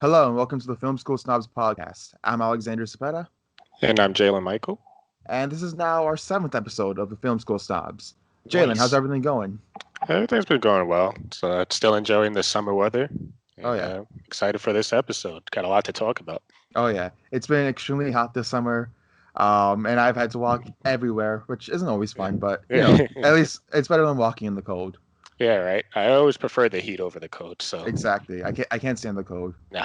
Hello and welcome to the Film School Snobs podcast. I'm Alexander Cepeda, And I'm Jalen Michael. and this is now our seventh episode of the Film School Snobs. Jalen, how's Nice. everything going? Everything's been going well. So still enjoying the summer weather Oh and yeah, excited for this episode. Got a lot to talk about. oh yeah. It's been extremely hot this summer, and I've had to walk everywhere, which isn't always Yeah. fun, but Yeah. at least it's better than walking in the cold. Yeah, right. I always prefer the heat over the cold, so Exactly. I can't stand the cold. no.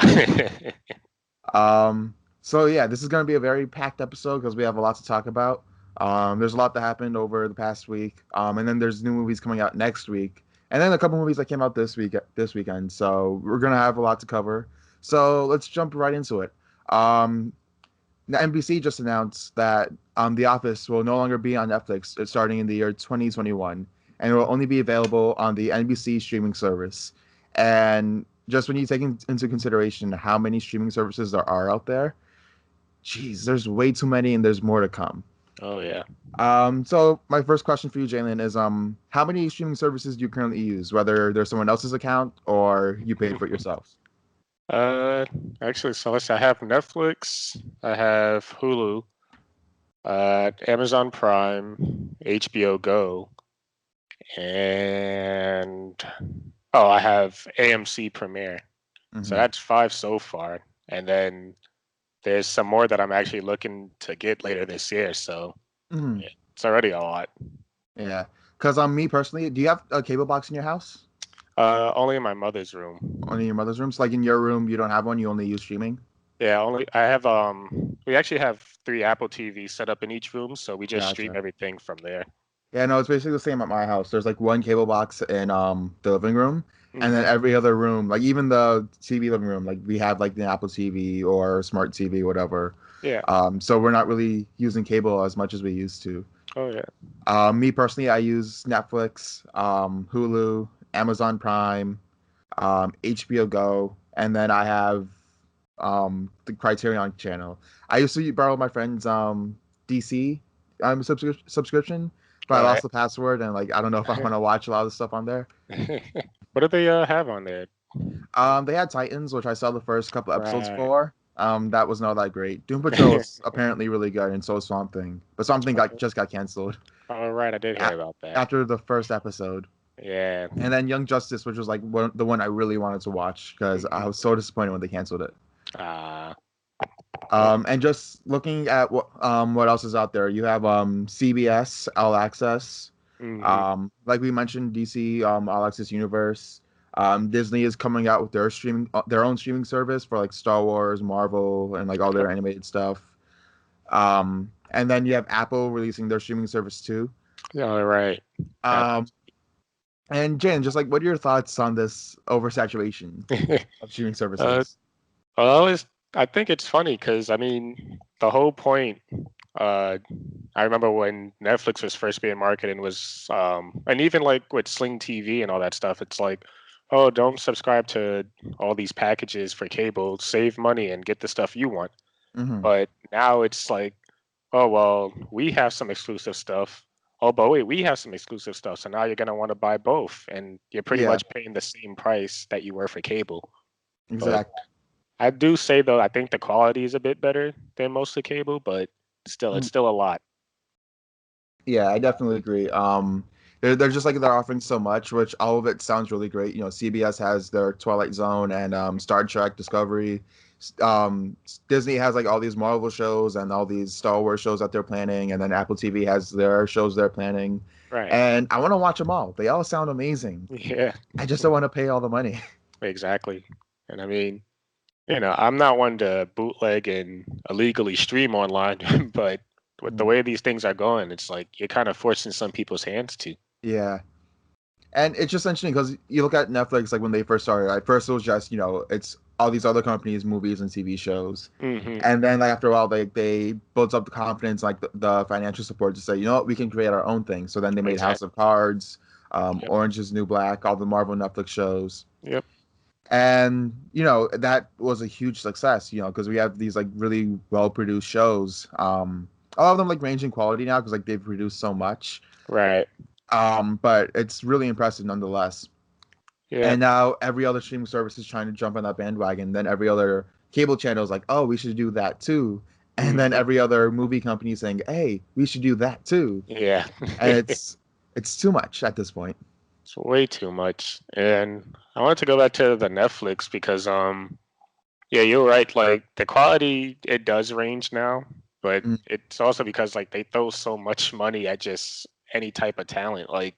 So yeah, this is going to be a very packed episode because we have a lot to talk about. There's a lot that happened over the past week. And then there's new movies coming out next week, and then a couple movies that came out this weekend. So we're gonna have a lot to cover. So let's jump right into it. Um, the NBC just announced that The Office will no longer be on Netflix starting in the year 2021, and it will only be available on the NBC streaming service. And just when you take into consideration how many streaming services there are out there, geez, there's way too many, and there's more to come. Oh yeah. So my first question for you, Jalen, is how many streaming services do you currently use? Whether there's someone else's account or you paid for it yourself? Uh, Actually, so let's see. I have Netflix. I have Hulu. Amazon Prime, HBO Go, and I have AMC Premiere. So Hmm. that's five so far. And then there's some more that I'm actually looking to get later this year. So Hmm. yeah, it's already a lot. Yeah, because me personally, do you have a cable box in your house? Only in my mother's room. Only in your mother's room? So like in your room, you don't have one. You only use streaming. Yeah, only I have we actually have three Apple TVs set up in each room, so we just stream Gotcha. everything from there. Yeah, no, it's basically the same at my house. There's like one cable box in the living room, and then Hmm. every other room, like even the TV living room, like we have like the Apple TV or smart TV, whatever. Yeah. So we're not really using cable as much as we used to. Oh yeah. Me personally, I use Netflix, Hulu, Amazon Prime, HBO Go, and then I have the Criterion channel. I used to borrow my friend's DC subscription, but I All lost right. the password and like I don't know if I want to watch a lot of the stuff on there. What do they have on there? They had Titans, which I saw the first couple episodes Right. for. That was not that great. Doom Patrol is apparently really good, and so is Swamp Thing. But Swamp Thing got canceled All right, I did a- hear about that. after the first episode. Yeah. And then Young Justice, which was like the one I really wanted to watch because I Hmm. was so disappointed when they canceled it. Uh, well, And just looking at what else is out there, you have CBS All Access, hmm. like we mentioned, DC All Access Universe. Disney is coming out with their own streaming service for like Star Wars, Marvel, and like all their animated stuff. And then you have Apple releasing their streaming service too. Yeah, all right. Um, and Jen, just like, what are your thoughts on this oversaturation of streaming uh, services? well, I think it's funny because I mean, the whole point. Uh, I remember when Netflix was first being marketed and even like with Sling TV and all that stuff, it's like, oh, don't subscribe to all these packages for cable, save money and get the stuff you want. Hmm. But now it's like, oh well, we have some exclusive stuff. Oh, but wait, we have some exclusive stuff. So now you're gonna want to buy both, and you're pretty Yeah, much paying the same price that you were for cable. But exactly. I do say though, I think the quality is a bit better than most of cable, but still, it's still a lot. Yeah, I definitely agree. They're just like they're offering so much, which all of it sounds really great. CBS has their Twilight Zone and Star Trek Discovery. Disney has like all these Marvel shows and all these Star Wars shows that they're planning, and then Apple TV has their shows they're planning. Right. And I want to watch them all. They all sound amazing. Yeah, I just don't want to pay all the money. exactly. And I mean, I'm not one to bootleg and illegally stream online, but with the way these things are going, it's like you're kind of forcing some people's hands to. Yeah. And it's just interesting because you look at Netflix, like when they first started, at first it was just, it's all these other companies, movies and TV shows. Hmm. And then like after a while, they built up the confidence, like the financial support to say, you know what, we can create our own thing. So then they made House Exactly. of Cards, Yep. Orange is the New Black, all the Marvel Netflix shows. Yep. And, that was a huge success, because we have these like really well produced shows. A lot of them like range in quality now because like they've produced so much. Right. But it's really impressive nonetheless. Yeah. And now every other streaming service is trying to jump on that bandwagon. Then every other cable channel is like, oh, we should do that too. And then Hmm. every other movie company is saying, hey, we should do that too. Yeah. And it's too much at this point. It's way too much. And I wanted to go back to the Netflix because yeah, you're right. Like the quality it does range now, but Mm, it's also because like they throw so much money at just any type of talent. Like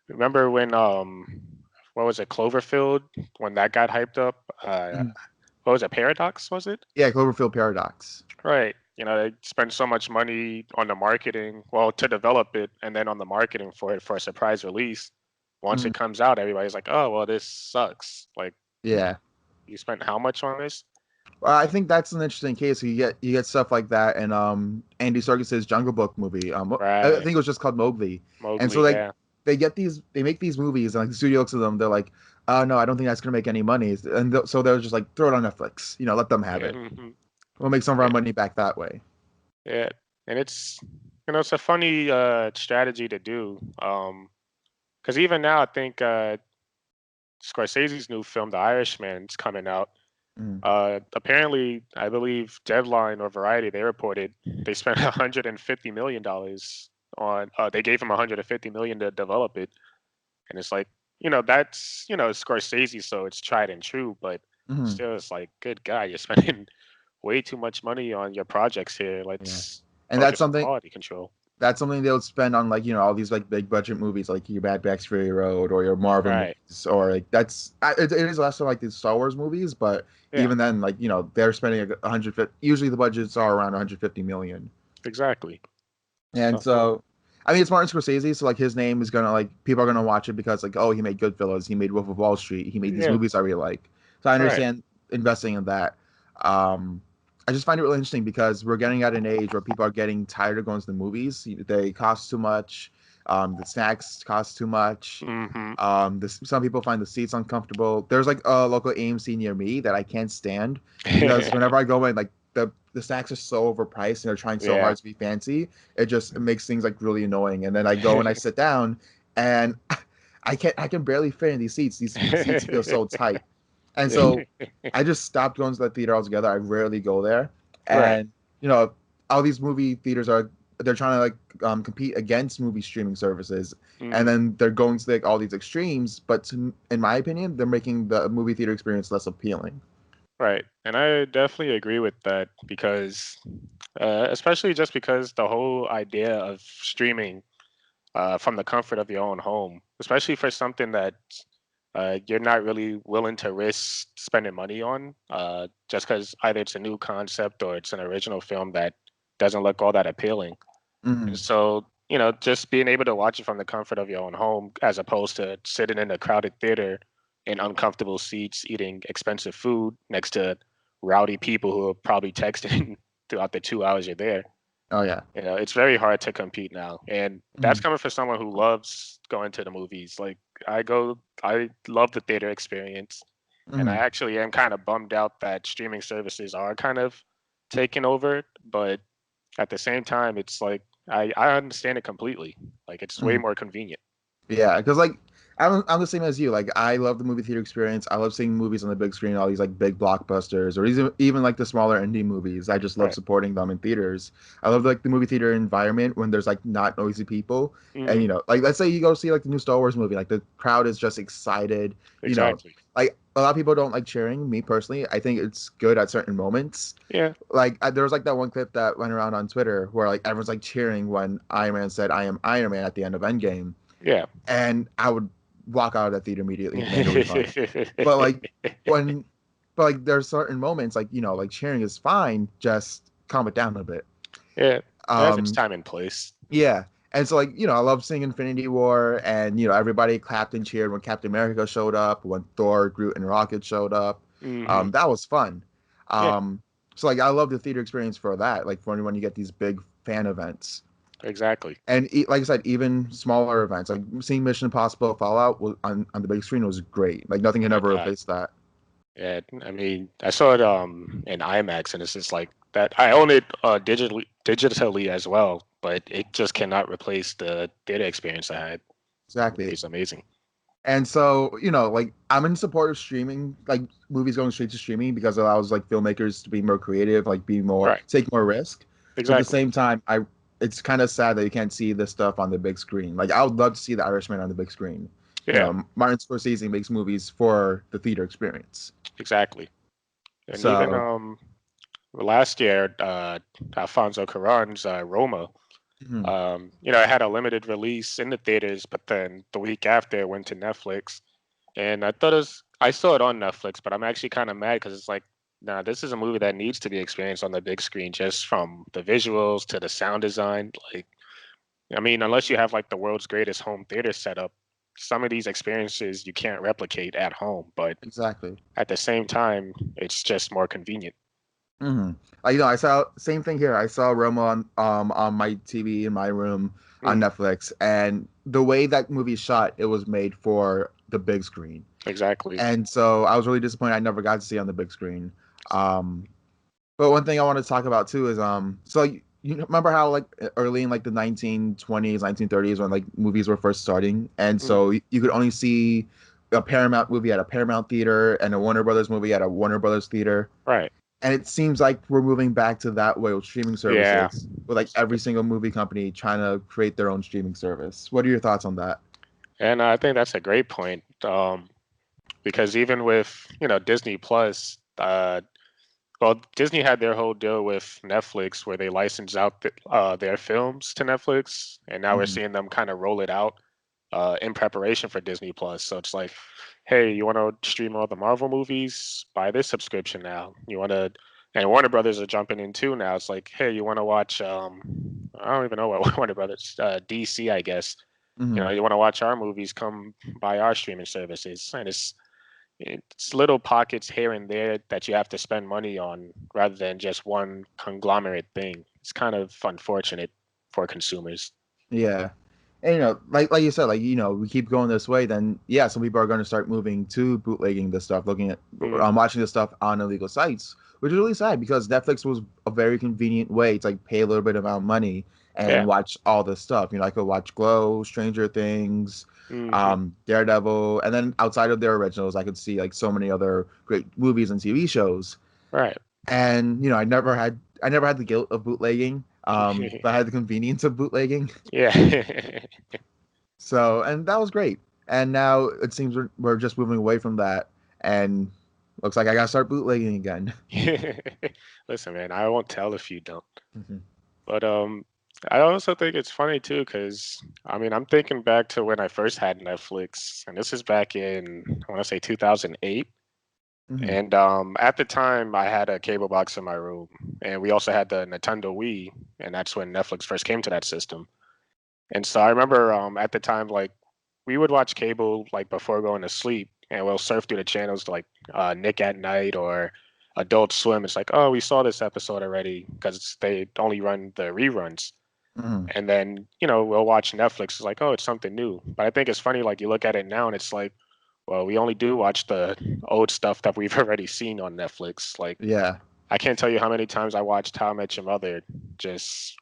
remember when what was it, Cloverfield, when that got hyped up? mm. What was it, Paradox, was it? Yeah, Cloverfield Paradox. Right. You know, they spend so much money on the marketing, well, to develop it, and then on the marketing for it for a surprise release. Once Mm, it comes out, everybody's like, "Oh, well, this sucks." Like, yeah. you spent how much on this? Well, I think that's an interesting case. You get stuff like that, and Andy Serkis's Jungle Book movie. I Right. think it was just called Mowgli, and so Mowgli, like yeah. they make these movies, and like the studio looks at them, they're like, oh no, I don't think that's gonna make any money, and so they're just like throw it on Netflix, let them have Yeah. it. We'll make some of our Yeah. money back that way. Yeah. And it's a funny strategy to do. Because even now, I think Scorsese's new film, The Irishman, is coming out. Mm. Apparently, I believe Deadline or Variety, they reported they spent $150 million on. They gave him 150 million to develop it, and it's like, that's Scorsese, so it's tried and true, but Hmm. still, it's like, good God, you're spending way too much money on your projects here. Yeah, Let's and that's focus on something quality control. they would spend on like all these like big budget movies like your Mad Max Fury Road or your Marvel Right? movies or like it is less than like these Star Wars movies, but Yeah. even then like they're spending like 150. Usually the budgets are around 150 million, Exactly. and So so I mean it's Martin Scorsese, so like his name is gonna like people are gonna watch it because like oh he made Goodfellas, he made Wolf of Wall Street, he made these yeah. movies I really like, so I Right. understand investing in that. Um, I just find it really interesting because we're getting at an age where people are getting tired of going to the movies. They cost too much. The snacks cost too much. Mm-hmm. Some people find the seats uncomfortable. There's like a local AMC near me that I can't stand because whenever I go in, like the snacks are so overpriced and they're trying so Yeah. hard to be fancy. It makes things like really annoying. And then I go and I sit down and I can barely fit in these seats. These seats feel so tight. And so I just stopped going to the theater altogether. I rarely go there. Right. And all these movie theaters they're trying to like compete against movie streaming services, and Mm. then they're going to like all these extremes. But in my opinion, they're making the movie theater experience less appealing. Right. And I definitely agree with that because, especially just because the whole idea of streaming from the comfort of your own home, especially for something that you're not really willing to risk spending money on, just because either it's a new concept or it's an original film that doesn't look all that appealing. And Hmm. so, just being able to watch it from the comfort of your own home as opposed to sitting in a crowded theater in uncomfortable seats, eating expensive food next to rowdy people who are probably texting throughout the 2 hours you're there. Oh yeah. It's very hard to compete now. And that's Hmm. coming from someone who loves going to the movies. Like I love the theater experience. And I Hmm. actually am kind of bummed out that streaming services are kind of taking over, but at the same time, it's like I understand it completely. Like it's way Hmm. more convenient. Yeah, because like I'm the same as you. Like I love the movie theater experience. I love seeing movies on the big screen, all these like big blockbusters, or even like the smaller indie movies. I just love Right. supporting them in theaters. I love like the movie theater environment when there's like not noisy people, and Hmm. like let's say you go see like the new Star Wars movie, like the crowd is just excited. You know, Exactly. like a lot of people don't like cheering. Me personally, I think it's good at certain moments. Yeah. Like there was like that one clip that went around on Twitter where like everyone's like cheering when Iron Man said "I am Iron Man" at the end of Endgame, Yeah. and I would walk out of that theater immediately if they had a refund. But like when, but like there's certain moments like like cheering is fine, just calm it down a bit. Yeah. It has its Um, time and place. yeah, and so like I love seeing Infinity War, and everybody clapped and cheered when Captain America showed up, when Thor, Groot, and Rocket showed up. Hmm. That was fun. Yeah. So like I love the theater experience for that, like for when you get these big fan events. Exactly. And like I said, even smaller events like seeing Mission Impossible Fallout on the big screen was great. Like nothing Oh can my ever God. replace that. Yeah. I mean, I saw it in IMAX, and it's just like that. I own it digitally as well, but it just cannot replace the theater experience I had. Exactly. It's amazing. And so, like I'm in support of streaming, like movies going straight to streaming because it allows like filmmakers to be more creative, like be more Right. take more risk. But at the Exactly. same time, I it's kind of sad that you can't see this stuff on the big screen. Like I would love to see The Irishman on the big screen. Yeah. Martin Scorsese makes movies for the theater experience. Exactly. And even So, last year, Alfonso Cuarón's Roma, mhm, it had a limited release in the theaters, but then the week after it went to Netflix. And I saw it on Netflix, but I'm actually kind of mad because it's like, nah, this is a movie that needs to be experienced on the big screen, just from the visuals to the sound design. Like, I mean, unless you have like the world's greatest home theater setup, some of these experiences you can't replicate at home. But exactly. at the same time, it's just more convenient. hmm I saw same thing here. I saw Roma on my TV in my room on Mm, Netflix, and the way that movie shot, it was made for the big screen. exactly. And so I was really disappointed I never got to see it on the big screen. Um, but one thing I want to talk about too is so you remember how like early in like the 1920s, 1930s when like movies were first starting, and Mm, so you could only see a Paramount movie at a Paramount theater and a Warner Brothers movie at a Warner Brothers theater. right. And it seems like we're moving back to that way with streaming Yeah. services, with like every single movie company trying to create their own streaming service. What are your thoughts on that? And I think that's a great point. Because even with, Disney Plus, well, Disney had their whole deal with Netflix where they licensed out their films to Netflix, and now we're Mhm. seeing them kind of roll it out in preparation for Disney Plus. So it's like, hey, you want to stream all the Marvel movies? Buy this subscription now. You want to, and Warner Brothers are jumping in too now. It's like, hey, you want to watch? I don't even know what Warner Brothers, DC, I guess. Mhm. You want to watch our movies? Come buy our streaming services, and it's little pockets here and there that you have to spend money on rather than just one conglomerate thing. It's kind of unfortunate for consumers. Yeah. And like you said, like we keep going this way, then yeah, some people are going to start moving to bootlegging this stuff, looking at Mm, watching this stuff on illegal sites, which is really sad because Netflix was a very convenient way to like pay a little bit amount of money and yeah. watch all this stuff. I could watch Glow, Stranger Things, Hmm. Daredevil, and then outside of their originals, I could see like so many other great movies and TV shows. Right. And I never had the guilt of bootlegging, but I had the convenience of bootlegging. Yeah. So, and that was great. And now it seems we're just moving away from that, and looks like I gotta start bootlegging again. Listen, man, I won't tell if you don't. Mhm. But I also think it's funny too, because I mean, I'm thinking back to when I first had Netflix, and this is back in I want to say 2008. Mhm. And at the time, I had a cable box in my room, and we also had the Nintendo Wii, and that's when Netflix first came to that system. And so I remember at the time, like we would watch cable like before going to sleep, and we'll surf through the channels to, like Nick at Night or Adult Swim. It's like, oh, we saw this episode already because they only run the reruns. Mhm. And then we'll watch Netflix. It's like, oh, it's something new. But I think it's funny, like you look at it now, and it's like, well, we only do watch the old stuff that we've already seen on Netflix. Like, Yeah. I can't tell you how many times I watched How I Met Your Mother just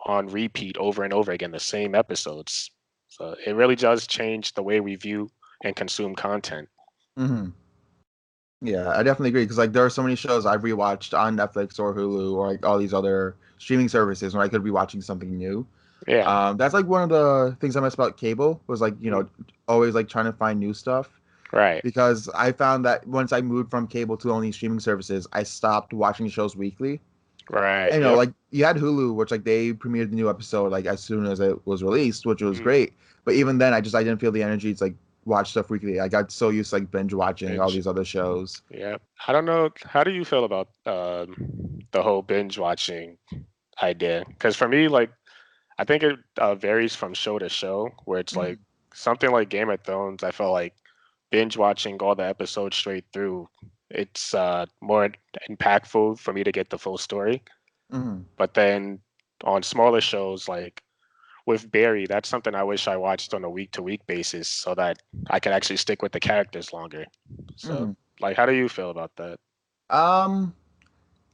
on repeat over and over again, the same episodes. So it really does change the way we view and consume content. Mhm. Yeah, I definitely agree because like there are so many shows I've rewatched on Netflix or Hulu or like all these other streaming services when I could be watching something new. Yeah. That's like one of the things I miss about cable was like Mm, always like trying to find new stuff. right. Because I found that once I moved from cable to only streaming services, I stopped watching shows weekly. Right. And, Yep. like you had Hulu, which like they premiered the new episode like as soon as it was released, which was Mm, great. But even then, I didn't feel the energy to like watch stuff weekly. I got so used to like binge watching all binge. these other shows. Yep. I don't know. How do you feel about the whole binge watching idea? Because for me, like, I think it varies from show to show, where it's like Mhm. something like Game of Thrones. I felt like binge watching all the episodes straight through, it's more impactful for me to get the full story. Mhm. But then on smaller shows like with Barry, that's something I wish I watched on a week to week basis so that I could actually stick with the characters longer. So, Mhm. like, how do you feel about that? Um,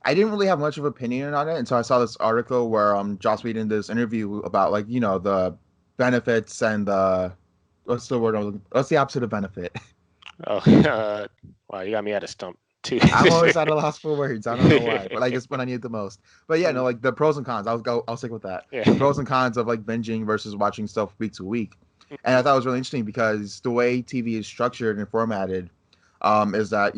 I didn't really have much of an opinion on it until I saw this article where Joss Whedon did this interview about like the benefits and the what's the word? What's the opposite of benefit? Oh, wow, you got me at a stump too. I'm always at a loss for words. I don't know why, but I guess when I need it the most. But yeah, no, Mm, like the pros and cons. I'll stick with that. yeah. The pros and cons of like binging versus watching stuff week to week. And I thought it was really interesting because the way TV is structured and formatted, is that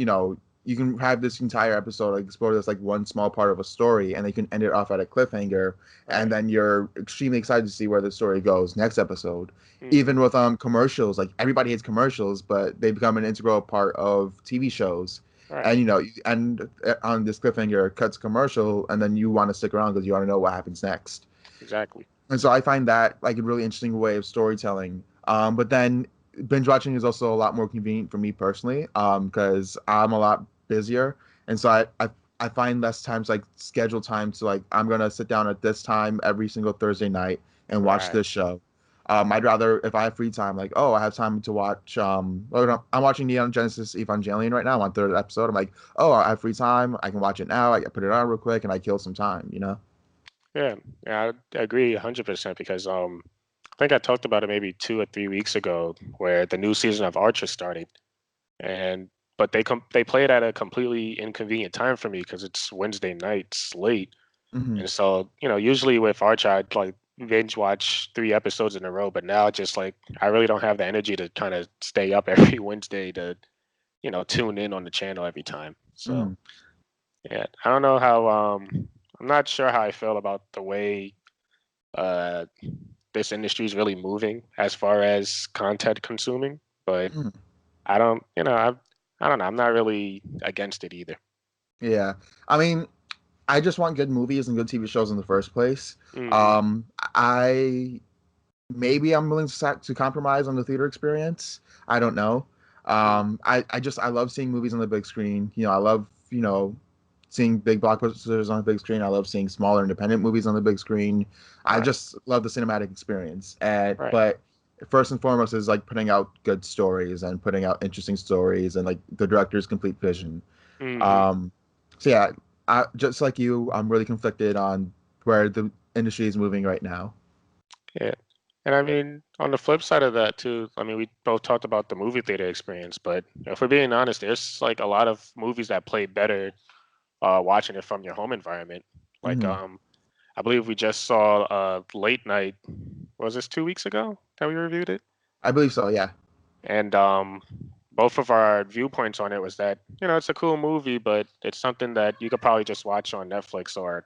you can have this entire episode like explore this like one small part of a story, and they can end it off at a cliffhanger, and Right. then you're extremely excited to see where the story goes next episode. Even Hmm. with commercials, like everybody hates commercials, but they become an integral part of TV shows. Right. And and on this cliffhanger cuts commercial, and then you want to stick around because you want to know what happens next. Exactly. And so I find that like a really interesting way of storytelling. But then binge watching is also a lot more convenient for me personally, because I'm a lot busier, and so I find less times like scheduled time to like I'm gonna sit down at this time every single Thursday night and watch Right. this show. I'd rather if I have free time, like I have time to watch. I'm watching Neon Genesis Evangelion right now. I'm on third episode. I'm like, oh, I have free time. I can watch it now. I can put it on real quick and I kill some time. Yeah. Yeah. I agree 100% because I think I talked about it maybe 2 or 3 weeks ago, where the new season of Archer started, and but they play it at a completely inconvenient time for me because it's Wednesday nights late, Hmm. and so usually with Archer I'd like binge watch 3 episodes in a row, but now just like I really don't have the energy to kind of stay up every Wednesday to tune in on the channel every time. So Hmm. yeah, I don't know how I'm not sure how I feel about the way uh this industry is really moving as far as content consuming, but Hmm. I don't, I don't know. I'm not really against it either. Yeah. I mean, I just want good movies and good TV shows in the first place. Hmm. I maybe I'm willing to compromise on the theater experience. I don't know. I love seeing movies on the big screen. I love seeing big blockbusters on the big screen. I love seeing smaller independent movies on the big screen. I Right, just love the cinematic experience. And right. but first and foremost is like putting out good stories and putting out interesting stories and like the director's complete vision. Hmm. Um, so yeah, just like you, I'm really conflicted on where the industry is moving right now. Yeah. And I mean, on the flip side of that too, I mean, we both talked about the movie theater experience, but if we're being honest, there's like a lot of movies that play better watching it from your home environment. Like, Hmm. I believe we just saw Late Night. Was this 2 weeks ago that we reviewed it? I believe so. Yeah. And both of our viewpoints on it was that it's a cool movie, but it's something that you could probably just watch on Netflix or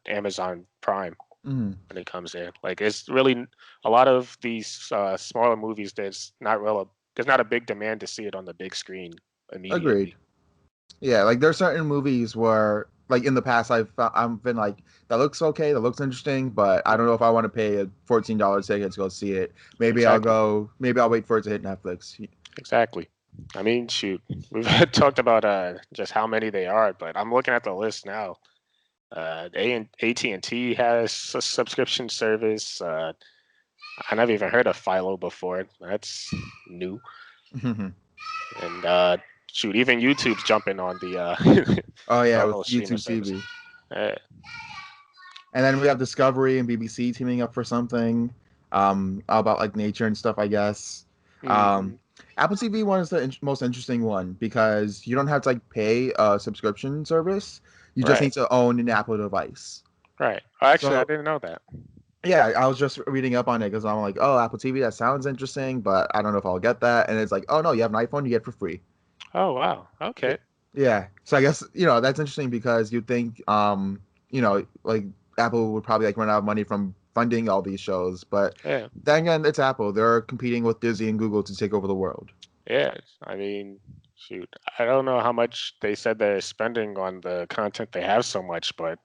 Amazon Prime Hmm. when it comes in. Like it's really a lot of these smaller movies. There's not a big demand to see it on the big screen Agreed. immediately. Yeah, like there's certain movies where, like in the past, I've been like that looks okay, that looks interesting, but I don't Mm, know if I want to pay a $14 ticket to go see it. Maybe I'll exactly, go. Maybe I'll wait for it to hit Netflix. exactly. I mean, shoot, we've talked about just how many they are, but I'm looking at the list now. AT&T has a subscription service. I never even heard of Philo before. That's new. And shoot, even YouTube's jumping on the Oh yeah, the with whole streaming YouTube service. TV, Uh, and then we have Discovery and BBC teaming up for something, all about like nature and stuff, I guess. Um, mhm. Apple TV one is the most interesting one because you don't have to like pay a subscription service. You just Right, need to own an Apple device. right. Oh, actually, I So didn't know that. yeah, I was just reading up on it because I'm like, oh, Apple TV, that sounds interesting, but I don't know if I'll get that. And it's like, oh no, you have an iPhone, you get it for free. Oh, wow. Yeah. Okay. Yeah. So I guess, that's interesting because you'd think, like Apple would probably like run out of money from funding all these shows, but Yeah, then again, it's Apple. They're competing with Disney and Google to take over the world. yeah. I mean, shoot, I don't know how much they said they're spending on the content they have so much, but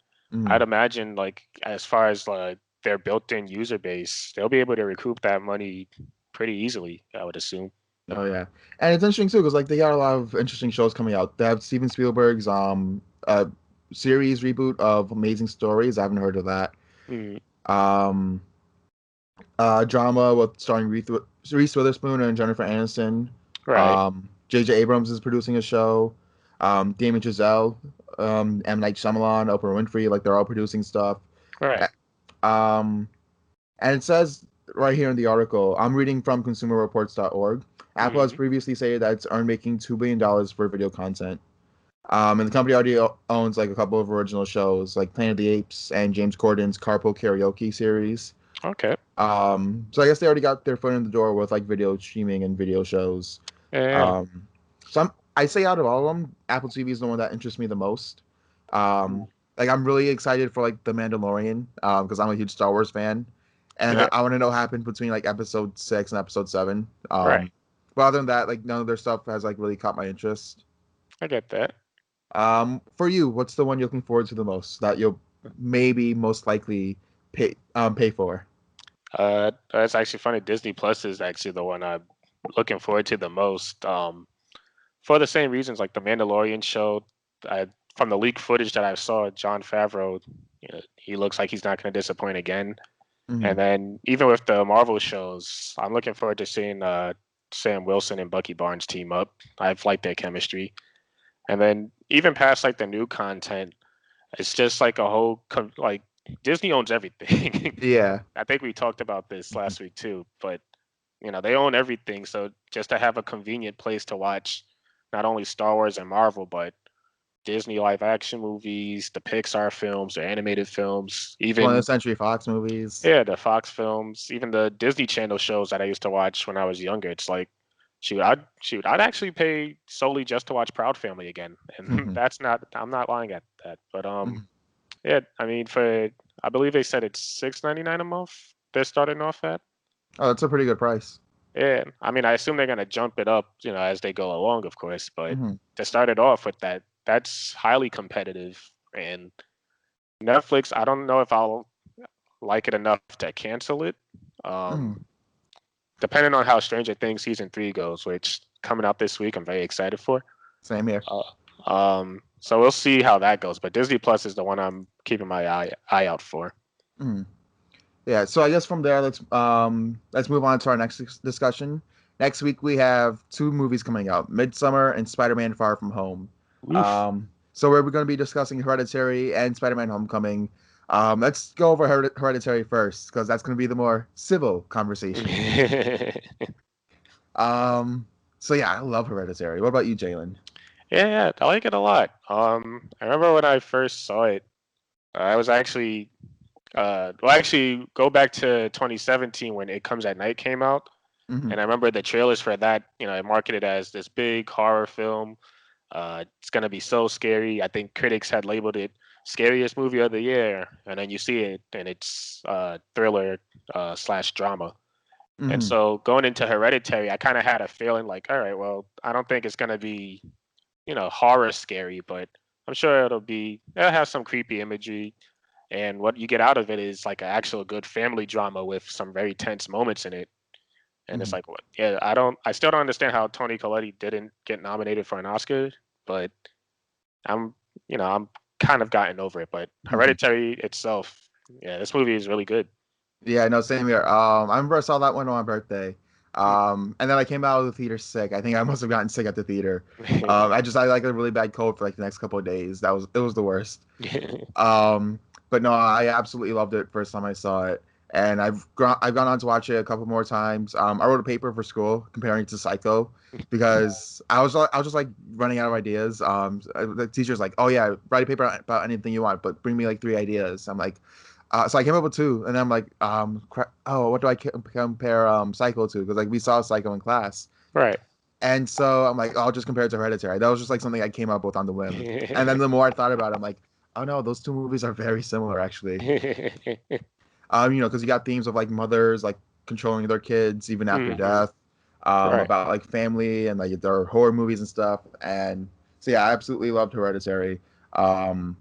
I'd Mm. imagine like as far as like their built-in user base, they'll be able to recoup that money pretty easily, I would assume. Oh yeah, and it's interesting too because like they got a lot of interesting shows coming out. They have Steven Spielberg's series reboot of Amazing Stories. I haven't heard of that. Mm, Um, Drama with starring Reese Witherspoon and Jennifer Aniston. right, J.J. Abrams is producing a show. Damien Chazelle, M. Night Shyamalan, Oprah Winfrey, like they're all producing stuff. right. Um, and it says right here in the article. I'm reading from consumerreports.org. Apple has Hmm. previously said that it's earned making $2 billion for video content. And the company already owns like a couple of original shows, like Planet of the Apes and James Corden's Carpool Karaoke series. Okay. So I guess they already got their foot in the door with like video streaming and video shows. Yeah. Um, I say out of all of them, Apple TV is the one that interests me the most. Um, like I'm really excited for like The Mandalorian, because I'm a huge Star Wars fan, and Yeah. I want to know what happened between like Episode 6 and Episode 7. Right. But other than that, like none of their stuff has like really caught my interest. I get that. For you, what's the one you're looking forward to the most that you'll maybe most likely pay for? That's actually funny. Disney Plus is actually the one I'm looking forward to the most. For the same reasons, like the Mandalorian show. I, from the leaked footage that I saw, John Favreau, he looks like he's not going to disappoint again. Mhm. And then even with the Marvel shows, I'm looking forward to seeing Sam Wilson and Bucky Barnes team up. I've liked their chemistry. And then even past like the new content, it's just like a whole like Disney owns everything. Yeah. I think we talked about this last week too, but they own everything. So just to have a convenient place to watch not only Star Wars and Marvel, but Disney live action movies, the Pixar films, the animated films, 20th even Century Fox movies. yeah, the Fox films, even the Disney Channel shows that I used to watch when I was younger. It's like, I'd actually pay solely just to watch Proud Family again, and Mhm. that's not. I'm not lying at that. But Mhm. yeah, I mean, I believe they said it's $6.99 a month. They're starting off at. Oh, that's a pretty good price. Yeah, I mean, I assume they're gonna jump it up, as they go along, of course. But Mhm. to start it off with that, that's highly competitive. And Netflix, I don't know if I'll like it enough to cancel it. Um, Mhm. Depending on how Stranger Things season 3 goes, which coming out this week, I'm very excited for. Same here. So we'll see how that goes. But Disney Plus is the one I'm keeping my eye out for. Mhm. Yeah, so I guess from there, let's move on to our next discussion. Next week we have two movies coming out: Midsummer and Spider-Man: Far From Home. Oof. So we're going to be discussing Hereditary and Spider-Man: Homecoming. Let's go over Hereditary first because that's going to be the more civil conversation. Um, so yeah, I love Hereditary. What about you, Jalen? Yeah, I like it a lot. I remember when I first saw it, I was actually actually go back to 2017 when It Comes at Night came out, Hmm. and I remember the trailers for that. It marketed as this big horror film. It's gonna be so scary. I think critics had labeled it scariest movie of the year, and then you see it, and it's thriller slash drama. And Hmm. so going into Hereditary, I kind of had a feeling like, all right, well, I don't think it's gonna be horror scary, but I'm sure it'll have some creepy imagery. And what you get out of it is like an actual good family drama with some very tense moments in it. And it's Hmm. like, what? Yeah, I still don't understand how Tony Colletti didn't get nominated for an Oscar, but I'm, I'm kind of gotten over it. But Hmm. Hereditary itself, yeah, this movie is really good. Yeah, no, same here. I remember I saw that one on my birthday. And then I came out of the theater sick. I think I must have gotten sick at the theater. I like a really bad cold for like the next couple of days. It was the worst. Um, but no, I absolutely loved it first time I saw it, and I've gone on to watch it a couple more times. I wrote a paper for school comparing it to Psycho because I was just like running out of ideas. The teacher's like, "Oh yeah, write a paper about anything you want, but bring me like three ideas." I'm like, so I came up with two, and I'm like, what do I compare Psycho to? Because like we saw Psycho in class, Right. and so I'm like, I'll just compare it to Hereditary. That was just like something I came up with on the whim. And then the more I thought about it, I'm like, oh no, those two movies are very similar actually. Because you got themes of like mothers like controlling their kids even after Hmm. death, Right. about like family and like their horror movies and stuff. And so yeah, I absolutely loved Hereditary. Um,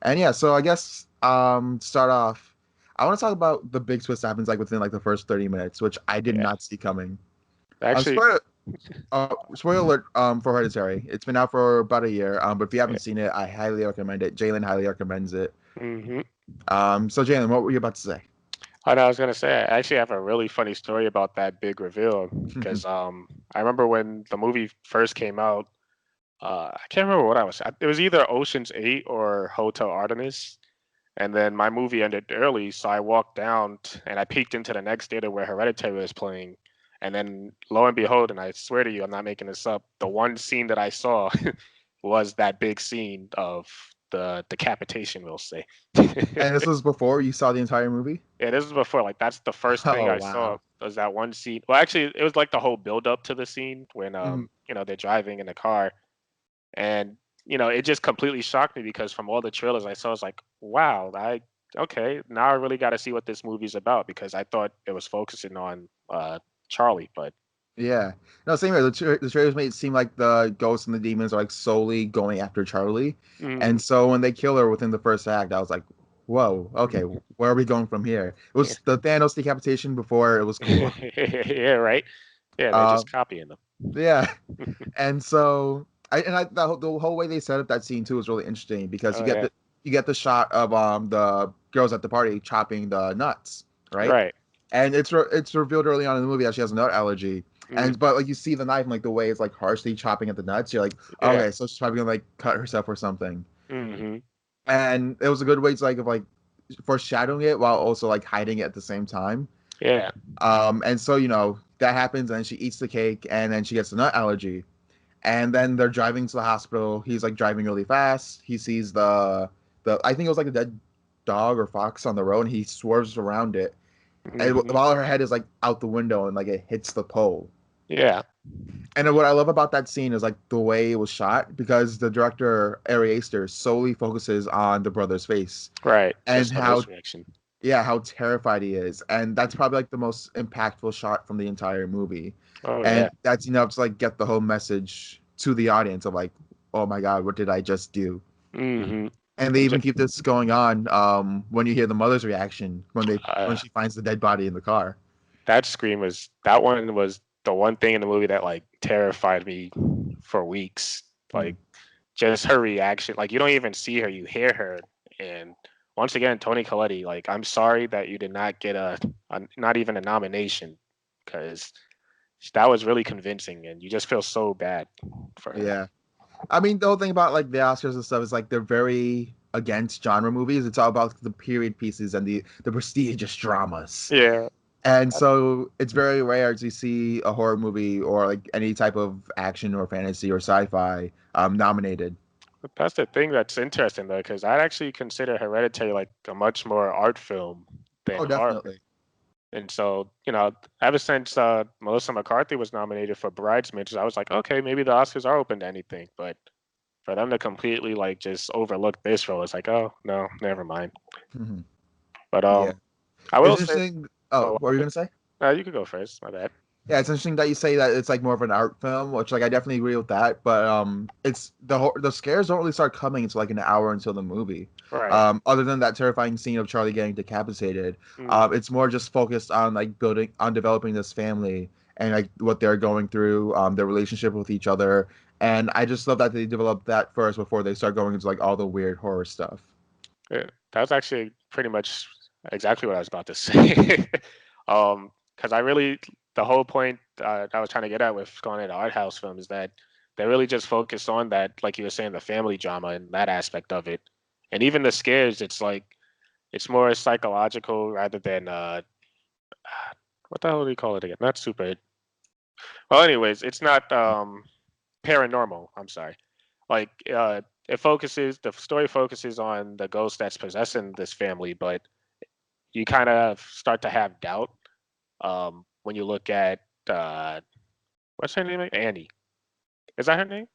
and yeah, so I guess to start off, I want to talk about the big twist that happens like within like the first 30 minutes, which I did Yeah. not see coming. Actually, Spoiler spoiler alert for Hereditary. It's been out for about a year. But if you haven't seen it, I highly recommend it. Jalen highly recommends it. hmm So Jalen, what were you about to say? I know I was gonna say I actually have a really funny story about that big reveal because I remember when the movie first came out. I can't remember what I was. It was either Ocean's 8 or Hotel Artemis, And then my movie ended early, so I walked down and I peeked into the next theater where Hereditary was playing. And then lo and behold, and I swear to you, I'm not making this up, the one scene that I saw was that big scene of the decapitation, we'll say. And this was before you saw the entire movie? Yeah, this was before. Like that's the first thing Oh, I saw wow. was that one scene. Well, actually, it was like the whole build up to the scene when Mhm. they're driving in the car, and it just completely shocked me because from all the trailers I saw, I was like, wow, okay, now I really got to see what this movie's about because I thought it was focusing on Charlie, but Yeah. No, same here. The trailers made it seem like the ghosts and the demons are like solely going after Charlie. mm, And so when they kill her within the first act, I was like, whoa, okay, where are we going from here? It was the Thanos decapitation before it was cool. yeah, right, yeah, they're Uh, just copying them. yeah. And so the whole way they set up that scene too was really interesting because Oh yeah, you get the shot of the girls at the party chopping the nuts, right? right. And it's revealed early on in the movie that she has a nut allergy. Mm, And but like you see the knife and like the way it's like harshly chopping at the nuts, you're like, yeah. okay, so she's probably gonna like cut herself or something. Hmm. And it was a good way to like of like foreshadowing it while also like hiding it at the same time. Yeah. And so that happens, and she eats the cake, and then she gets the nut allergy, and then they're driving to the hospital. He's like driving really fast. He sees the I think it was like a dead dog or fox on the road, and he swerves around it, and Hmm. while her head is like out the window and like it hits the pole. Yeah. And then what I love about that scene is like the way it was shot because the director Ari Aster solely focuses on the brother's face Right. and Just on how his reaction. how terrified he is, and that's probably like the most impactful shot from the entire movie, Oh and yeah. that's enough to like get the whole message to the audience of like, oh my god, what did I just do? Hmm. And they even keep this going on when you hear the mother's reaction when Uh, she finds the dead body in the car. that one was the one thing in the movie that like terrified me for weeks. Mm. Like just her reaction. Like you don't even see her, you hear her. And once again, Tony Colletti, like I'm sorry that you did not get a not even a nomination because that was really convincing and you just feel so bad for her. Yeah, I mean, the whole thing about like the Oscars and stuff is like they're very against genre movies. It's all about the period pieces and the prestigious dramas. Yeah. And so it's very rare to see a horror movie or like any type of action or fantasy or sci-fi nominated. That's the thing that's interesting though, because I'd actually consider Hereditary like a much more art film than Oh, horror. definitely. And so, ever since Melissa McCarthy was nominated for Bridesmaids, I was like, okay, maybe the Oscars are open to anything. But for them to completely like just overlook this role, it's like, oh no, never mind. Hmm. But Yeah, I it's will say, interesting. Oh, oh, what were you gonna say? you could go first. My bad. Yeah, it's interesting that you say that it's like more of an art film, which like I definitely agree with that. But it's the scares don't really start coming until like an hour until the movie. Right. Other than that terrifying scene of Charlie getting decapitated, Hmm. it's more just focused on like building on developing this family and like what they're going through, their relationship with each other. And I just love that they develop that first before they start going into like all the weird horror stuff. Yeah, that's actually pretty much exactly what I was about to say. Because I really, the whole point I was trying to get at with going into art house film is that they really just focus on that, like you were saying, the family drama and that aspect of it. And even the scares, it's like, it's more psychological rather than, what the hell do you call it again? Not super. Well, anyways, it's not paranormal. I'm sorry. Like, the story focuses on the ghost that's possessing this family, but you kind of start to have doubt when you look at what's her name? Annie. Is that her name?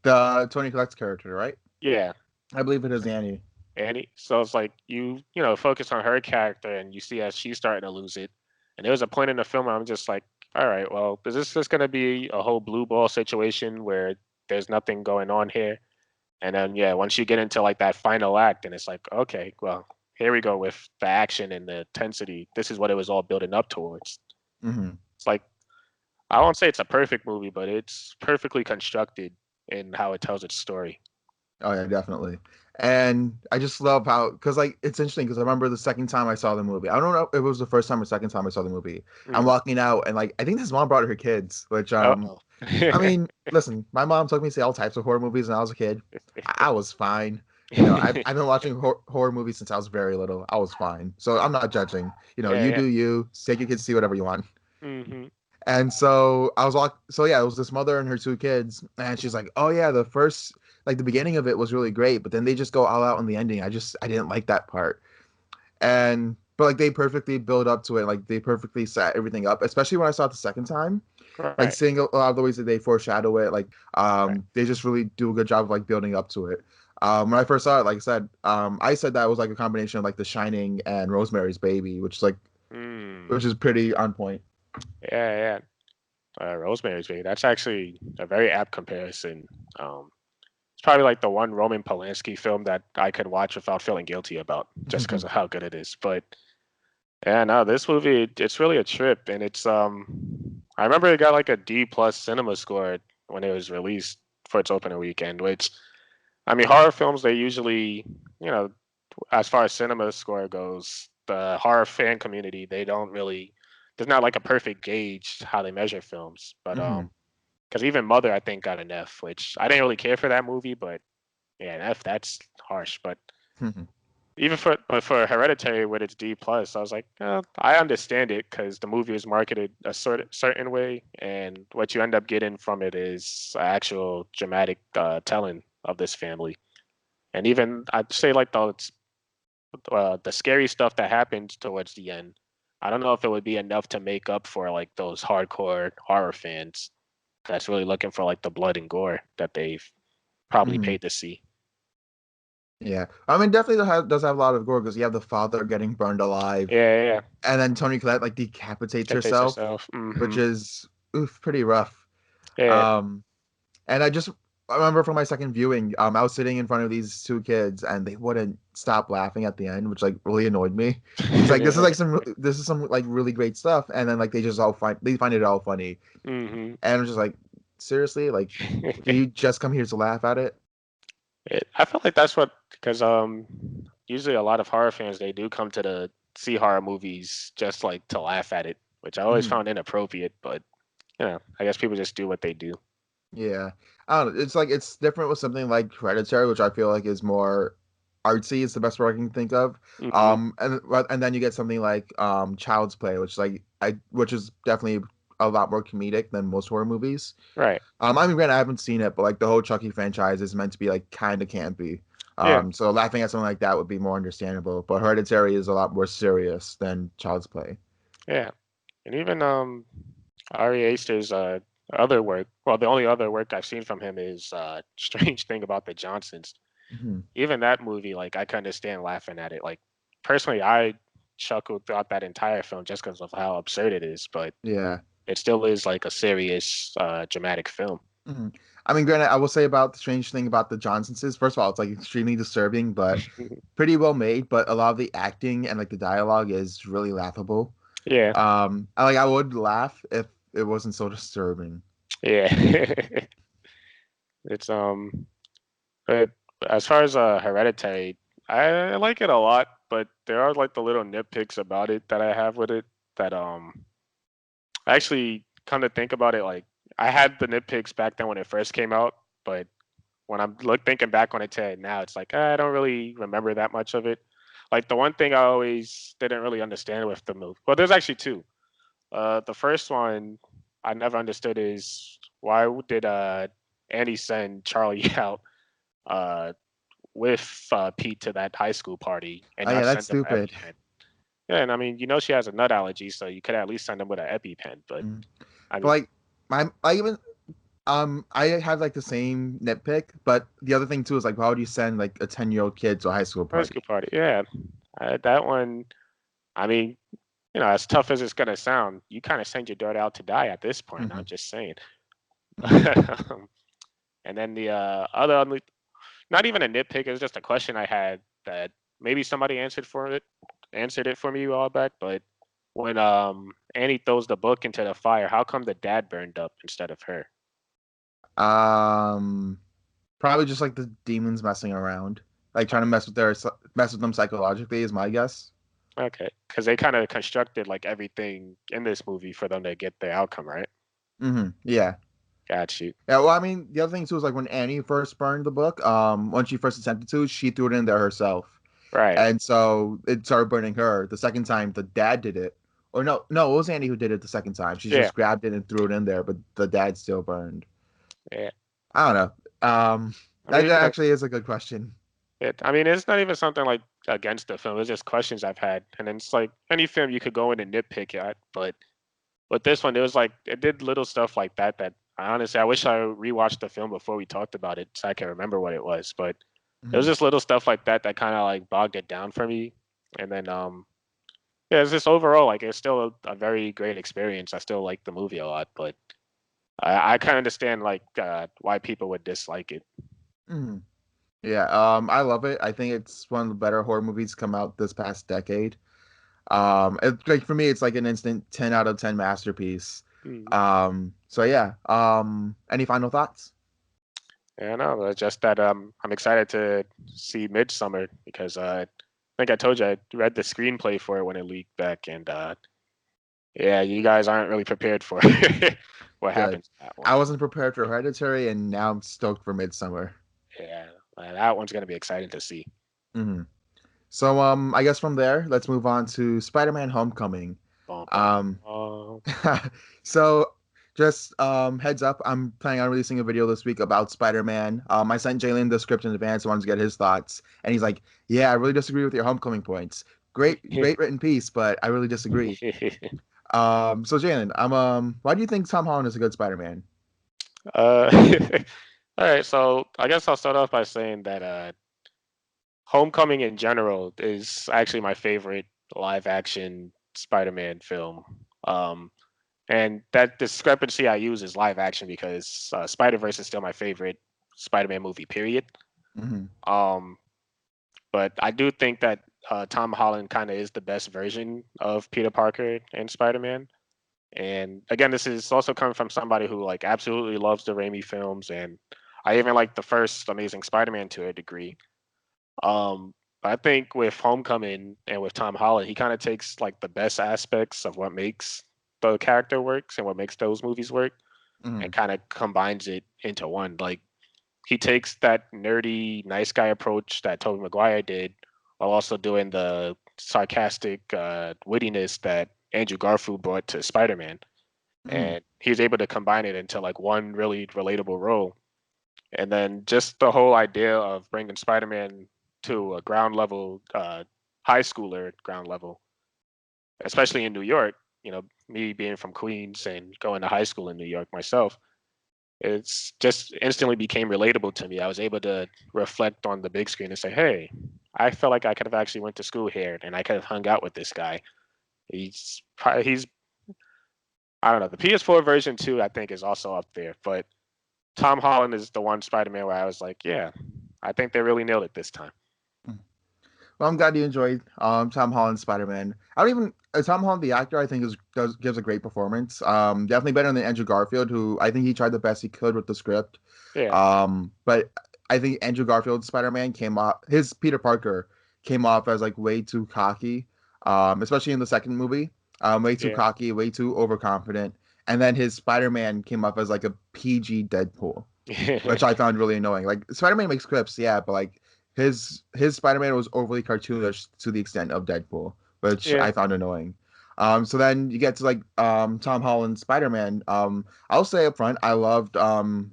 The Tony Collette's character, right? Yeah, I believe it is Annie. Annie. So it's like you focus on her character and you see as she's starting to lose it. And there was a point in the film where I'm just like, all right, well, is this just going to be a whole blue ball situation where there's nothing going on here? And then yeah, once you get into like that final act, and it's like, okay, well, here we go with the action and the intensity. This is what it was all building up towards. Hmm. It's like I won't say it's a perfect movie, but it's perfectly constructed in how it tells its story. Oh yeah, definitely. And I just love how because like it's interesting because I remember the second time I saw the movie. I don't know if it was the first time or second time I saw the movie. I'm Mm. walking out and like I think his mom brought her kids, which Uh-oh. I mean, listen, my mom took me to see all types of horror movies when I was a kid. I was fine. I've been watching horror movies since I was very little. I was fine, so I'm not judging. Yeah, You yeah. do you. Take your kids to see whatever you want. Hmm. And so I was like, so yeah, it was this mother and her two kids, and she's like, oh yeah, the first, like the beginning of it was really great, but then they just go all out in the ending. I didn't like that part. And but like they perfectly build up to it, like they perfectly set everything up, especially when I saw it the second time, like Right, seeing a lot of the ways that they foreshadow it, like right. they just really do a good job of like building up to it. When I first saw it, like I said that it was like a combination of like The Shining and Rosemary's Baby, Mm. which is pretty on point. Yeah, yeah. Rosemary's Baby. That's actually a very apt comparison. Um, it's probably like the one Roman Polanski film that I could watch without feeling guilty about, just because of how good it is. But yeah, no, this movie it's really a trip, and I remember it got like a D plus cinema score when it was released for its opening weekend. Which I mean, horror films they usually, you know, as far as cinema score goes, the horror fan community they don't really. There's not like a perfect gauge how they measure films, but Hmm. because even Mother I think got an F, which I didn't really care for that movie, but yeah, an F that's harsh. But even for Hereditary with its D plus, I was like, I understand it because the movie is marketed a certain way, and what you end up getting from it is actual dramatic telling of this family. And even I'd say like the scary stuff that happens towards the end, I don't know if it would be enough to make up for like those hardcore horror fans that's really looking for like the blood and gore that they've probably Hmm. paid to see. Yeah, I mean, definitely does have a lot of gore because you have the father getting burned alive, Yeah, yeah, yeah. and then Tony Collette like decapitates Temptates herself, herself. which Hmm. is pretty rough. Yeah. Um, and I remember from my second viewing, I was sitting in front of these two kids, and they wouldn't stop laughing at the end, which like really annoyed me. It's like this is some like really great stuff, and then like they find it all funny, Hmm. and I'm just like, seriously, like, did you just come here to laugh at it? I feel like that's what because usually a lot of horror fans they do come to the see horror movies just like to laugh at it, which I always Mhm. found inappropriate. But I guess people just do what they do. Yeah, I don't know. It's like it's different with something like Hereditary, which I feel like is more artsy. Is the best word I can think of. Hmm. And then you get something like Child's Play, which is definitely a lot more comedic than most horror movies. Right. I mean, granted, I haven't seen it, but like the whole Chucky franchise is meant to be like kind of campy. Yeah. So laughing at something like that would be more understandable. But Hereditary is a lot more serious than Child's Play. Yeah. And even Ari Aster's other work. Well, the only other work I've seen from him is Strange Thing About the Johnsons. Mhm. Even that movie, like I can understand laughing at it. Like personally, I chuckled throughout that entire film just because of how absurd it is. But Yeah. it still is like a serious, dramatic film. Mhm. I mean, granted, I will say about the strange thing about the Johnsons is, first of all, it's like extremely disturbing, but pretty well made. But a lot of the acting and like the dialogue is really laughable. Yeah, I would laugh if it wasn't so disturbing. yeah. It's but as far as Hereditary, I like it a lot, but there are like the little nitpicks about it that I have with it that I actually come to think about it, like I had the nitpicks back then when it first came out, but when I'm thinking back on it today now, it's like I don't really remember that much of it. Like the one thing I always didn't really understand with the movie. Well, there's actually two. The first one I never understood is why did Andy send Charlie out uh, with Pete to that high school party and Oh yeah, not that's send him an stupid. EpiPen? Yeah, and I mean, she has a nut allergy, so you could at least send him with an EpiPen. But Mm. I But mean, like I even I have like the same nitpick, but the other thing too is like, why would you send like a 10-year-old kid to a high school high school party? party, yeah, that one. I mean, as tough as it's gonna sound, you kind of send your daughter out to die at this point. I'm just saying. And then the not even a nitpick. It was just a question I had that maybe somebody answered it for me a while back. But when Annie throws the book into the fire, how come the dad burned up instead of her? Um, Probably just like the demons messing around, like trying to mess with them psychologically is my guess. Okay, because they kind of constructed like everything in this movie for them to get their outcome, right? Yeah. Got you. Yeah, well, I mean, the other thing too is like when Annie first burned the book, when she first attempted to, she threw it in there herself, Right. and so it started burning her. The second time, the dad did it, or no, it was Annie who did it the second time. She Yeah. just grabbed it and threw it in there, but the dad still burned. Yeah. I don't know. I That mean, actually is a good question. I mean, it's not even something like against the film. It's just questions I've had, and then it's like any film you could go in and nitpick at, but with this one, it was like it did little stuff like that. That I honestly, I wish I rewatched the film before we talked about it so I can remember what it was. But it was Mhm. just little stuff like that that kind of like bogged it down for me. And then yeah, it's just overall like it's still a very great experience. I still like the movie a lot, but I kind of understand like why people would dislike it. Mhm. Yeah, I love it. I think it's one of the better horror movies to come out this past decade. It's like for me, it's like an instant 10 out of 10 masterpiece. Mm. So yeah. Any final thoughts? Yeah, no, it's just that I'm excited to see Midsummer because I think I told you I read the screenplay for it when it leaked back, and yeah, you guys aren't really prepared for what Good. happens in that one. I wasn't prepared for Hereditary, and now I'm stoked for Midsummer. Yeah, that one's gonna be exciting to see. Hmm. So I guess from there, let's move on to Spider-Man: Homecoming. Bum, bum, Um, bum. so just heads up, I'm planning on releasing a video this week about Spider-Man. I sent Jalen the script in advance. I wanted to get his thoughts, and he's like, "Yeah, I really disagree with your Homecoming points. Great written piece, but I really disagree." So Jalen, why do you think Tom Holland is a good Spider-Man? uh, all right, so I guess I'll start off by saying that Homecoming in general is actually my favorite live action Spider-Man film. Um, and that discrepancy I use is live action because Spider-Verse is still my favorite Spider-Man movie, period. Hmm. Um, but I do think that Tom Holland kind of is the best version of Peter Parker and Spider-Man. And again, this is also coming from somebody who like absolutely loves the Raimi films, and I even like the first Amazing Spider-Man to a degree. I think with Homecoming and with Tom Holland, he kind of takes like the best aspects of what makes the character works and what makes those movies work, and Hmm. kind of combines it into one. Like he takes that nerdy, nice guy approach that Tobey Maguire did, while also doing the sarcastic wittiness that Andrew Garfield brought to Spider-Man, Hmm. and he was able to combine it into like one really relatable role. And then just the whole idea of bringing Spider-Man to a ground level, high schooler ground level, especially in New York. You know, me being from Queens and going to high school in New York myself, it's just instantly became relatable to me. I was able to reflect on the big screen and say, "Hey, I felt like I could have actually went to school here, and I could have hung out with this guy. He's I don't know. The PS4 version too, I think, is also up there, but Tom Holland is the one Spider-Man where I was like, yeah, I think they really nailed it this time. Well, I'm glad you enjoyed Tom Holland's Spider-Man. I don't even Tom Holland, the actor, I think gives a great performance. Definitely better than Andrew Garfield, who I think he tried the best he could with the script. Yeah, But I think Andrew Garfield's Spider-Man came off his Peter Parker came off as like way too cocky, especially in the second movie. Way too yeah, cocky, way too overconfident. And then his Spider-Man came off as like a PG Deadpool, which I found really annoying. Like Spider-Man makes clips, yeah, but like his Spider-Man was overly cartoonish to the extent of Deadpool, which yeah, I found annoying. So then you get to like Tom Holland's Spider-Man. I'll say up front, I loved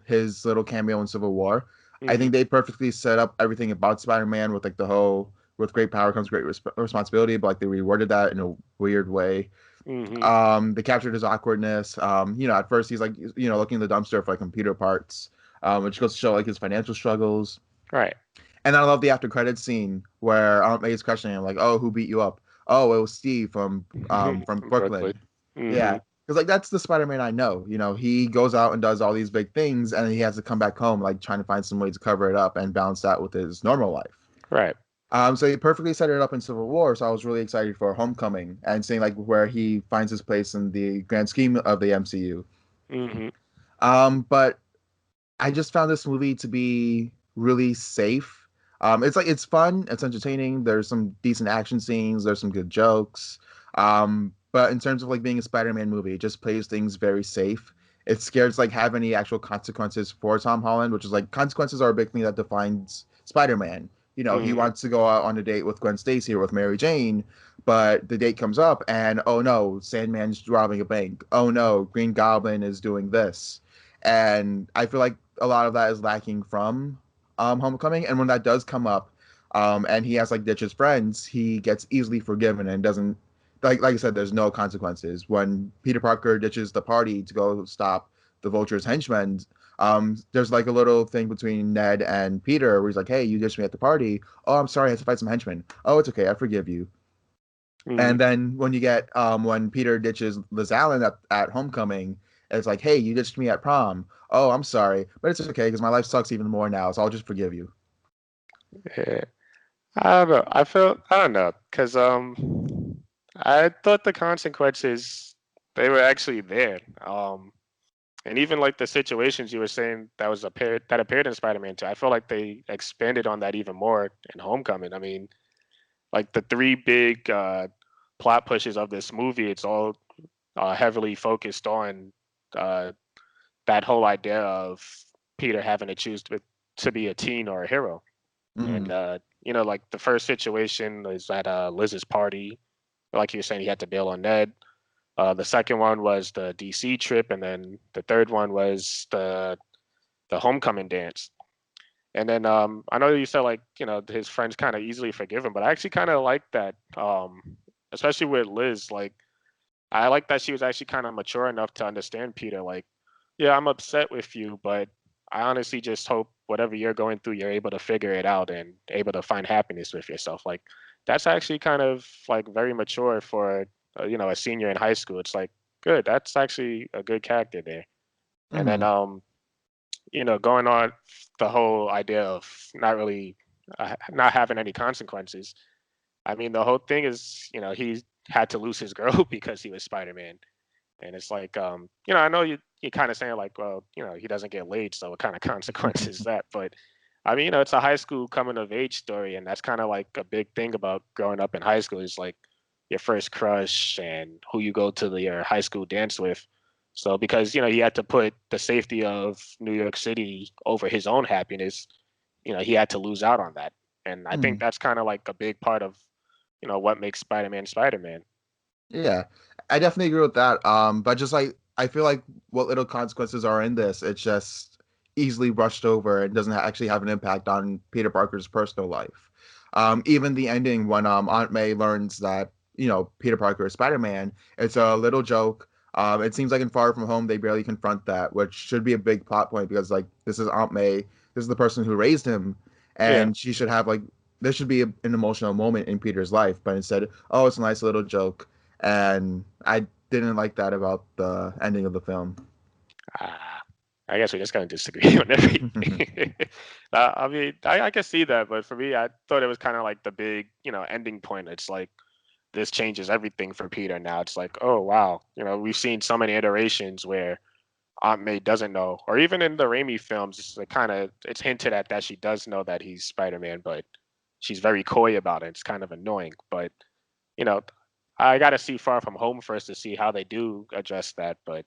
his little cameo in Civil War. I hmm, think they perfectly set up everything about Spider-Man with like the whole with great power comes great responsibility, but like they reworded that in a weird way. hmm, They captured his awkwardness. At first he's like looking in the dumpster for like computer parts, which goes to show like his financial struggles. right, And I love the after credits scene where Aunt May's questioning him, like, "Oh, who beat you up? Oh, it was Steve from from Brooklyn. Brooklyn." Hmm. Yeah, because like that's the Spider-Man I know. He goes out and does all these big things, and then he has to come back home, like trying to find some way to cover it up and balance that with his normal life. Right. So he perfectly set it up in Civil War. So I was really excited for Homecoming and seeing like where he finds his place in the grand scheme of the MCU. Hmm. But I just found this movie to be really safe. It's like it's fun, it's entertaining. There's some decent action scenes. There's some good jokes. But in terms of like being a Spider-Man movie, it just plays things very safe. it's scared to like have any actual consequences for Tom Holland, which is like consequences are a big thing that defines Spider-Man. You know, he Hmm. wants to go out on a date with Gwen Stacy or with Mary Jane, but the date comes up and oh no, Sandman's robbing a bank. Oh no, Green Goblin is doing this. And I feel like a lot of that is lacking from Homecoming. And when that does come up, and he has like ditch his friends, he gets easily forgiven and doesn't like I said, there's no consequences. When Peter Parker ditches the party to go stop the Vulture's henchmen, there's like a little thing between Ned and Peter where he's like, "Hey, you ditched me at the party. Oh, I'm sorry, I had to fight some henchmen. Oh, it's okay, I forgive you." Hmm. And then when you get when Peter ditches Liz Allen at Homecoming, it's like, "Hey, you ditched me at prom. Oh, I'm sorry, but it's okay because my life sucks even more now, so I'll just forgive you." Yeah. I don't know. I don't know, because I thought the consequences they were actually there. And even like the situations you were saying that appeared in Spider-Man 2, I feel like they expanded on that even more in Homecoming. I mean, like the three big plot pushes of this movie, it's all heavily focused on uh, that whole idea of Peter having to choose to be a teen or a hero. Mm-hmm. And like the first situation is at Liz's party. Like you were saying, he had to bail on Ned. The second one was the DC trip, and then the third one was the homecoming dance. And then I know you said like his friends kind of easily forgive him, but I actually kind of like that, especially with Liz. Like I like that she was actually kind of mature enough to understand Peter. Like, yeah, I'm upset with you, but I honestly just hope whatever you're going through, you're able to figure it out and able to find happiness with yourself. Like, that's actually kind of like very mature for a senior in high school. It's like good. That's actually a good character there. And then Mm-hmm. going on the whole idea of not having any consequences. I mean, the whole thing is, he had to lose his girl because he was Spider-Man. And it's like, I know you're kind of saying like, well, he doesn't get laid, so what kind of consequence is that? But I mean, it's a high school coming of age story, and that's kind of like a big thing about growing up in high school is like your first crush and who you go to your high school dance with. So because he had to put the safety of New York City over his own happiness, he had to lose out on that. And I think Mm-hmm. that's kind of like a big part of what makes Spider-Man Spider-Man. Yeah, I definitely agree with that. But just like I feel like what little consequences are in this, it's just easily brushed over and doesn't actually have an impact on Peter Parker's personal life. Even the ending when Aunt May learns that Peter Parker is Spider-Man, it's a little joke. It seems like in Far From Home they barely confront that, which should be a big plot point because like this is Aunt May, this is the person who raised him, Yeah. and she should have like there should be an emotional moment in Peter's life, but instead, oh, it's a nice little joke and I didn't like that about the ending of the film. Ah, I guess we just kind of disagree on everything. I mean, I can see that, but for me, I thought it was kind of like the big, ending point. It's like this changes everything for Peter now. It's like, oh wow, we've seen so many iterations where Aunt May doesn't know, or even in the Raimi films, it's like it's hinted at that she does know that he's Spider-Man, but she's very coy about it. It's kind of annoying, but you know, I got to see Far From Home first to see how they do address that. But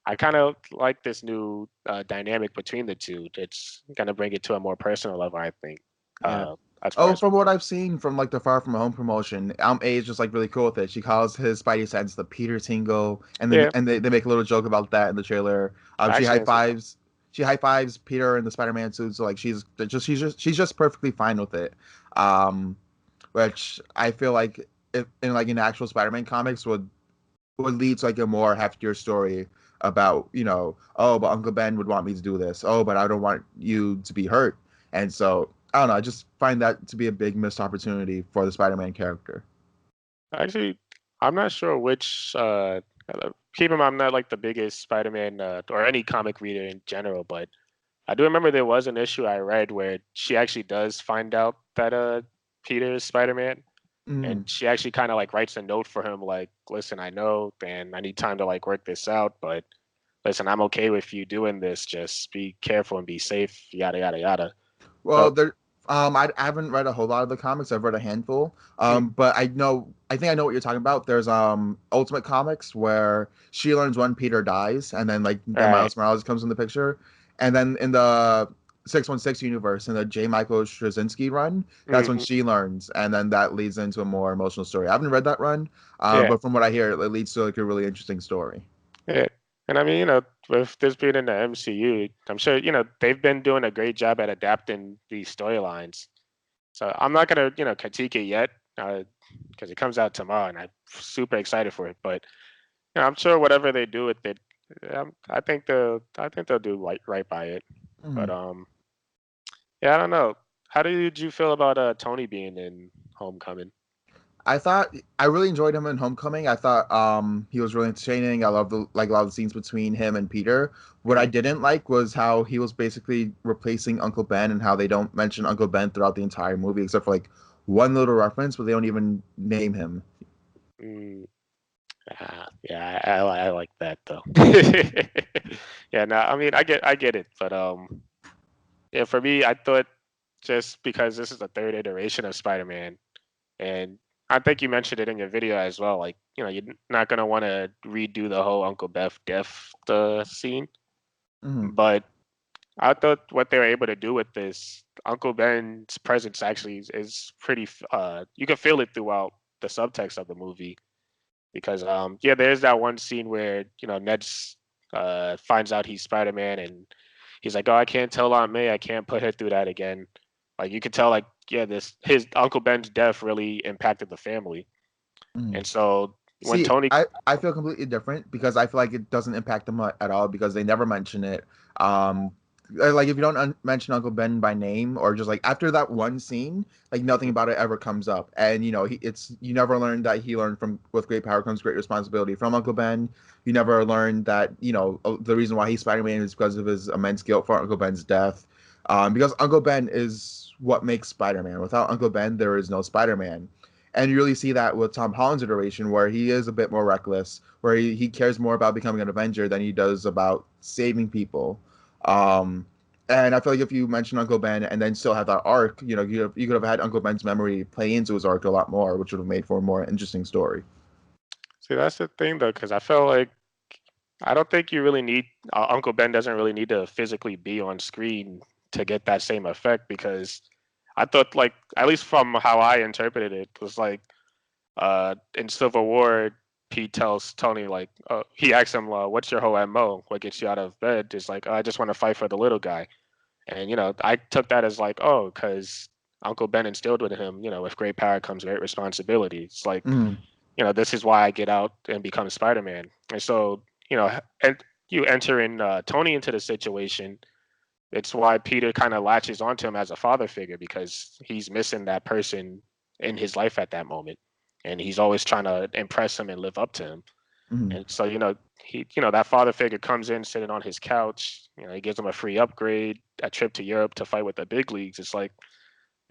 I kind of like this new dynamic between the two. It's gonna bring it to a more personal level, I think. Yeah. As far Oh, as from what I've seen from like the Far From Home promotion, A is just like really cool with it. She calls his Spidey sense the Peter Tingle, and then yeah, they make a little joke about that in the trailer. I actually didn't see that. She high fives Peter in the Spider-Man suit, so like she's just perfectly fine with it. Um, which I feel like if in like in actual Spider-Man comics would lead to like a more heftier story about oh but Uncle Ben would want me to do this, oh but I don't want you to be hurt, and so I don't know, I just find that to be a big missed opportunity for the Spider-Man character. Actually, I'm not sure which. Keep in mind, I'm not like the biggest Spider-Man or any comic reader in general, but I do remember there was an issue I read where she actually does find out that Peter is Spider-Man, Mm. and she actually kind of like writes a note for him, like, "Listen, I know, and I need time to like work this out, but listen, I'm okay with you doing this. Just be careful and be safe, yada yada yada." Well, So there I haven't read a whole lot of the comics. I've read a handful. Mm, But I think I know what you're talking about. There's Ultimate Comics where she learns when Peter dies, and then right. Miles Morales comes in the picture, and then in the 616 universe in the J. Michael Straczynski run, that's when Hmm. she learns, and then that leads into a more emotional story. I haven't read that run, Yeah. but from what I hear, it leads to like a really interesting story. Yeah. And I mean, with this being in the MCU, I'm sure, they've been doing a great job at adapting these storylines. So I'm not gonna, critique it yet, because it comes out tomorrow, and I'm super excited for it. But I'm sure whatever they do with it, I think they'll do right by it. But Mhm. yeah, I don't know. How did you feel about Tony being in Homecoming? I thought I really enjoyed him in Homecoming. I thought he was really entertaining. I love the like a lot of the scenes between him and Peter. What I Mm, didn't like was how he was basically replacing Uncle Ben and how they don't mention Uncle Ben throughout the entire movie except for like one little reference, but they don't even name him. mm, yeah, I like that though. Yeah, no, I mean I get it, but yeah, for me, I thought just because this is the third iteration of Spider-Man, and I think you mentioned it in your video as well. Like, you're not gonna want to redo the whole Uncle Beth death scene, Hmm. but I thought what they were able to do with this Uncle Ben's presence actually is pretty. You can feel it throughout the subtext of the movie because yeah, there's that one scene where Ned's finds out he's Spider-Man and he's like, oh, I can't tell Aunt May, I can't put her through that again. Like you could tell, like yeah, this his Uncle Ben's death really impacted the family, Hmm. and so when See, Tony, I feel completely different because I feel like it doesn't impact them at all because they never mention it. Um, like if you don't mention Uncle Ben by name or just like after that one scene, like nothing Mhm, about it ever comes up. And it's you never learned that he learned from with great power comes great responsibility from Uncle Ben. You never learned that the reason why he's Spider-Man is because of his immense guilt for Uncle Ben's death. Because Uncle Ben is what makes Spider-Man. Without Uncle Ben, there is no Spider-Man. And you really see that with Tom Holland's iteration, where he is a bit more reckless, where he cares more about becoming an Avenger than he does about saving people. Um, and I feel like if you mention Uncle Ben and then still have that arc, you could have had Uncle Ben's memory play into his arc a lot more, which would have made for a more interesting story. see that's the thing though, because I felt like I don't think you really need Uncle Ben doesn't really need to physically be on screen to get that same effect because I thought like at least from how I interpreted it was like in Civil War Pete tells Tony like he asks him what's your whole MO, what gets you out of bed? It's like, I just want to fight for the little guy. And I took that as like, oh, because Uncle Ben instilled with him, with great power comes great responsibility. It's like, Mm, this is why I get out and become Spider-Man. And so, and you enter in Tony into the situation. It's why Peter kind of latches onto him as a father figure because he's missing that person in his life at that moment, and he's always trying to impress him and live up to him. mm. And so, that father figure comes in sitting on his couch. He gives him a free upgrade, a trip to Europe to fight with the big leagues. It's like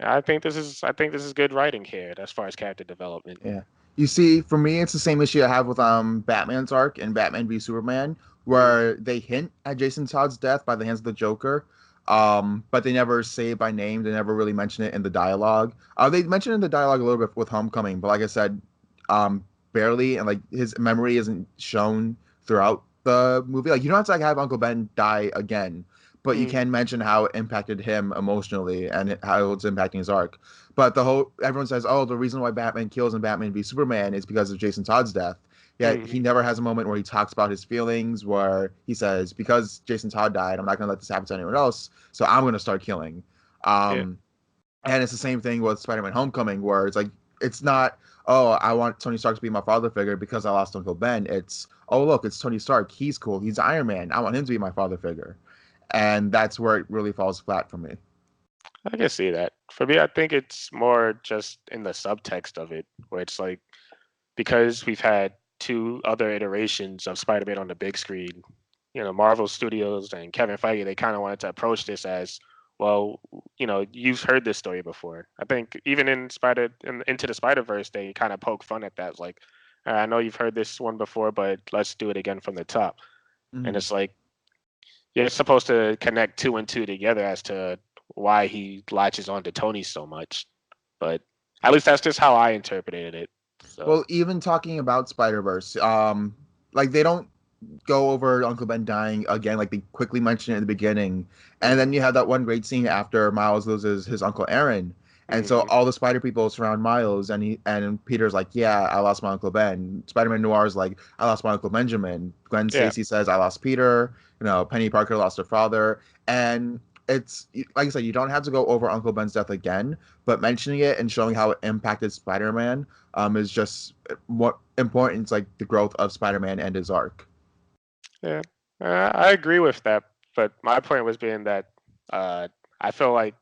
I think this is good writing here as far as character development. Yeah. You see, for me, it's the same issue I have with Batman's arc in Batman v Superman, Mm, where they hint at Jason Todd's death by the hands of the Joker, but they never say it by name. They never really mention it in the dialogue. They mention it in the dialogue a little bit with Homecoming, but like I said, um, barely, and like his memory isn't shown throughout the movie. Like you don't have to like have Uncle Ben die again, but you mm, can mention how it impacted him emotionally and how it's impacting his arc. But everyone says, oh, the reason why Batman kills in Batman v Superman is because of Jason Todd's death. Yet he mm, never has a moment where he talks about his feelings, where he says, because Jason Todd died, I'm not going to let this happen to anyone else, so I'm going to start killing. yeah, Um, and it's the same thing with Spider-Man: Homecoming, where it's like it's not, oh, I want Tony Stark to be my father figure because I lost Uncle Ben. It's, oh, look, it's Tony Stark. He's cool. He's Iron Man. I want him to be my father figure, and that's where it really falls flat for me. I can see that. For me, I think it's more just in the subtext of it, where it's like because we've had two other iterations of Spider-Man on the big screen, Marvel Studios and Kevin Feige, they kind of wanted to approach this as, well, you've heard this story before. I think even Into the Spider-Verse, they kind of poke fun at that. It's like, I know you've heard this one before, but let's do it again from the top. And Mm-hmm. it's like you're supposed to connect two and two together as to why he latches on to Tony so much. But at least that's just how I interpreted it. So Well, even talking about Spider Verse, like they don't go over Uncle Ben dying again. Like they quickly mention it in the beginning, and then mhm, you have that one great scene after Miles loses his Uncle Aaron, and so mhm, all the Spider people surround Miles, and Peter's like, "Yeah, I lost my Uncle Ben." Spider-Man Noir is like, "I lost my Uncle Benjamin." Gwen yeah, Stacy says, "I lost Peter." Penny Parker lost her father, and it's like I said, you don't have to go over Uncle Ben's death again, but mentioning it and showing how it impacted Spider-Man is just what important. It's like the growth of Spider-Man and his arc. yeah. I agree with that, but my point was being that uh, I feel like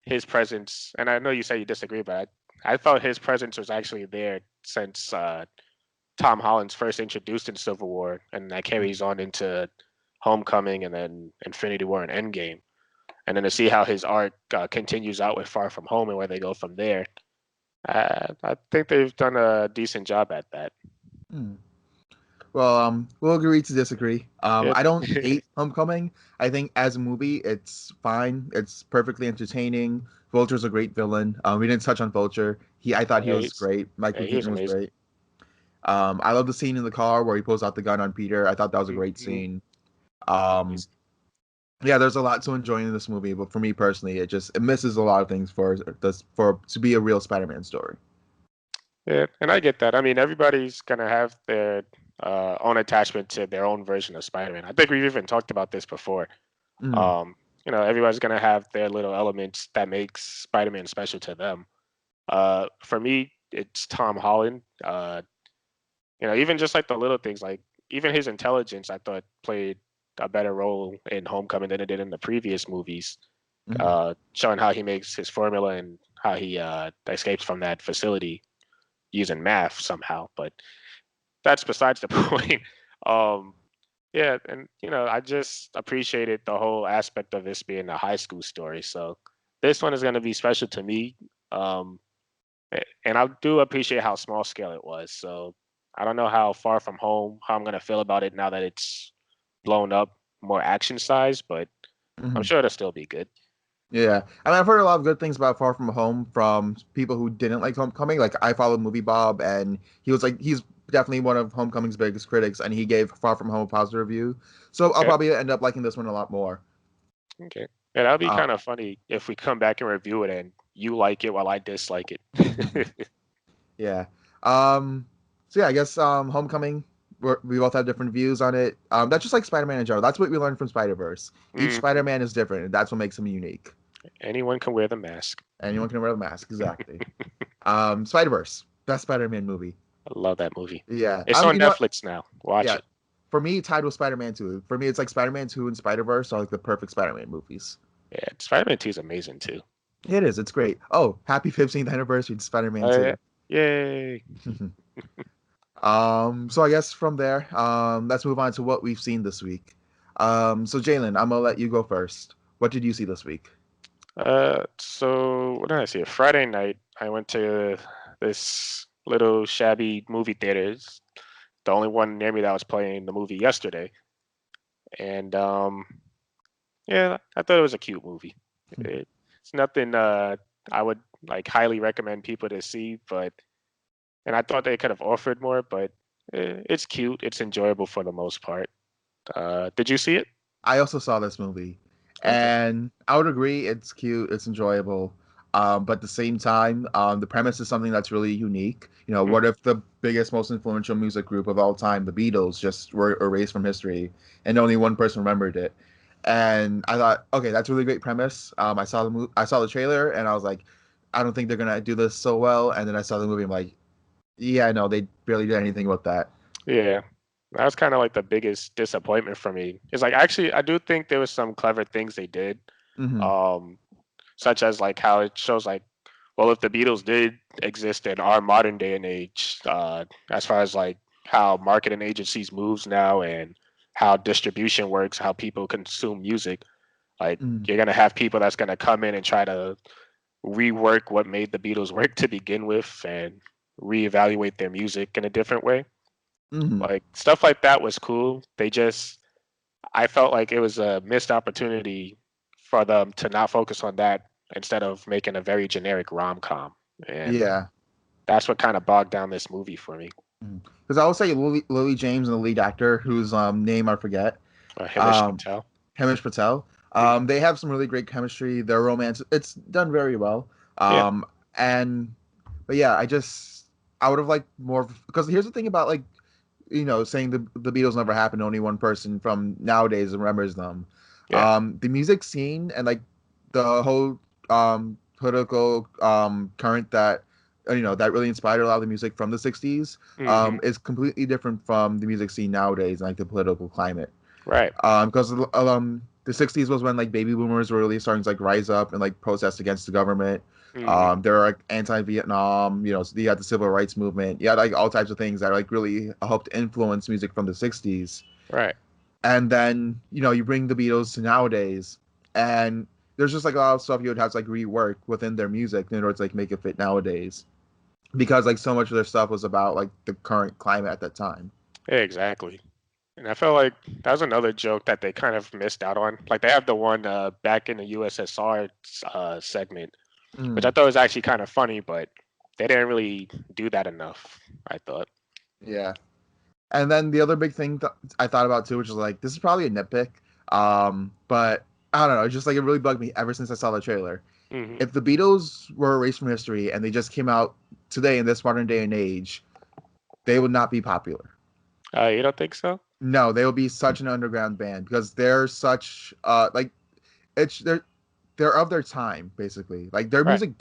his presence, and I know you say you disagree, but I felt his presence was actually there since Tom Holland's first introduced in Civil War, and that carries on into Homecoming and then Infinity War and Endgame. And then to see how his arc continues out with Far From Home and where they go from there, I think they've done a decent job at that. Hmm. Well, we'll agree to disagree. Yep. I don't hate Homecoming. I think as a movie, it's fine. It's perfectly entertaining. Vulture's a great villain. We didn't touch on Vulture. I thought he Yeah, was great. Michael he was Keaton was amazing. great. I love the scene in the car where he pulls out the gun on Peter. I thought that was a great Mhm. scene. Um, He's- yeah, there's a lot to enjoy in this movie, but for me personally, it misses a lot of things for to be a real Spider-Man story. Yeah, and I get that. I mean, everybody's gonna have their own attachment to their own version of Spider-Man. I think we've even talked about this before. Mm, Um, everybody's gonna have their little elements that makes Spider-Man special to them. For me, it's Tom Holland. Even just like the little things, like even his intelligence, I thought played a better role in Homecoming than it did in the previous movies. mm, Showing how he makes his formula and how he escapes from that facility using math somehow. But that's besides the point. Um, yeah, and I just appreciated the whole aspect of this being a high school story. So this one is going to be special to me. Um, and I do appreciate how small scale it was. So I don't know how Far From Home, how I'm gonna feel about it now that it's blown up, more action size, but I'm mm. sure it'll still be good. Yeah, I mean, I've heard a lot of good things about Far From Home from people who didn't like Homecoming. Like, I followed Movie Bob, and he was like, he's definitely one of Homecoming's biggest critics, and he gave Far From Home a positive review. So I'll Okay, probably end up liking this one a lot more. okay. Yeah, that'll be Uh, kind of funny if we come back and review it and you like it while I dislike it. yeah. Um, so yeah, I guess Homecoming. We both have different views on it. That's just like Spider-Man in general. That's what we learned from Spider-Verse. Each Mhm. Spider-Man is different, and that's what makes him unique. Anyone can wear the mask. Anyone can wear the mask, exactly. Spider-Verse, best Spider-Man movie. I love that movie. Yeah, It's on you know, Netflix now. Watch yeah, it. for me, tied with Spider-Man 2. For me, it's like Spider-Man 2 and Spider-Verse are like the perfect Spider-Man movies. Yeah, Spider-Man 2 is amazing too. It is. It's great. Oh, happy 15th anniversary to Spider-Man Uh, 2. yay. So I guess from there, let's move on to what we've seen this week. So Jalen, I'm gonna let you go first. What did you see this week? So what did I see? Friday night, I went to this little shabby movie theater. It's the only one near me that was playing the movie yesterday, and yeah, I thought it was a cute movie. It's nothing I would like highly recommend people to see, but and I thought they could have offered more, but it's cute. It's enjoyable for the most part. Did you see it? I also saw this movie, Okay. and I would agree it's cute, it's enjoyable. But at the same time, the premise is something that's really unique. What Mhm. if the biggest, most influential music group of all time, the Beatles, just were erased from history, and only one person remembered it? And I thought, okay, that's a really great premise. I saw the trailer, and I was like, I don't think they're gonna do this so well. And then I saw the movie, I'm like, yeah, no, they barely did anything with that. Yeah, that was kind of like the biggest disappointment for me. It's like actually, I do think there was some clever things they did, Hmm. um, such as like how it shows like, well, if the Beatles did exist in our modern day and age, as far as like how marketing agencies moves now and how distribution works, how people consume music, like Hmm. you're gonna have people that's gonna come in and try to rework what made the Beatles work to begin with and reevaluate their music in a different way. Hmm. Like stuff like that was cool. I felt like it was a missed opportunity for them to not focus on that instead of making a very generic rom-com. And Yeah. that's what kind of bogged down this movie for me. Because I would say Lily James and the lead actor, whose name I forget, Himish um, Patel. Hamish Patel. Mhm. They have some really great chemistry. Their romance, it's done very well. Yeah. And but yeah, I would have liked more because here's the thing about like saying the Beatles never happened. Only one person from nowadays remembers them. Yeah. The music scene and like the whole political current that that really inspired a lot of the music from the 60s Hmm. is completely different from the music scene nowadays and like the political climate. Right. Because the 60s was when like baby boomers were really starting to like rise up and like protest against the government. Hmm. There were like anti-Vietnam, so you had the civil rights movement. You had like all types of things that like really helped influence music from the 60s. Right. And then, you bring the Beatles to nowadays and there's just like a lot of stuff you would have to like rework within their music in order to like make it fit nowadays. Because like so much of their stuff was about like the current climate at that time. Yeah, exactly. And I felt like that was another joke that they kind of missed out on. Like they have the one back in the USSR segment, which I Mm, thought was actually kind of funny, but they didn't really do that enough, I thought. yeah. And then the other big thing I thought about too, which is like this is probably a nitpick, but I don't know, it's just like it really bugged me ever since I saw the trailer. Hmm. If the Beatles were erased from history and they just came out today in this modern day and age, they would not be popular. You don't think so? No, they will be such an underground band because they're such like it's they're of their time basically. Like their Right. music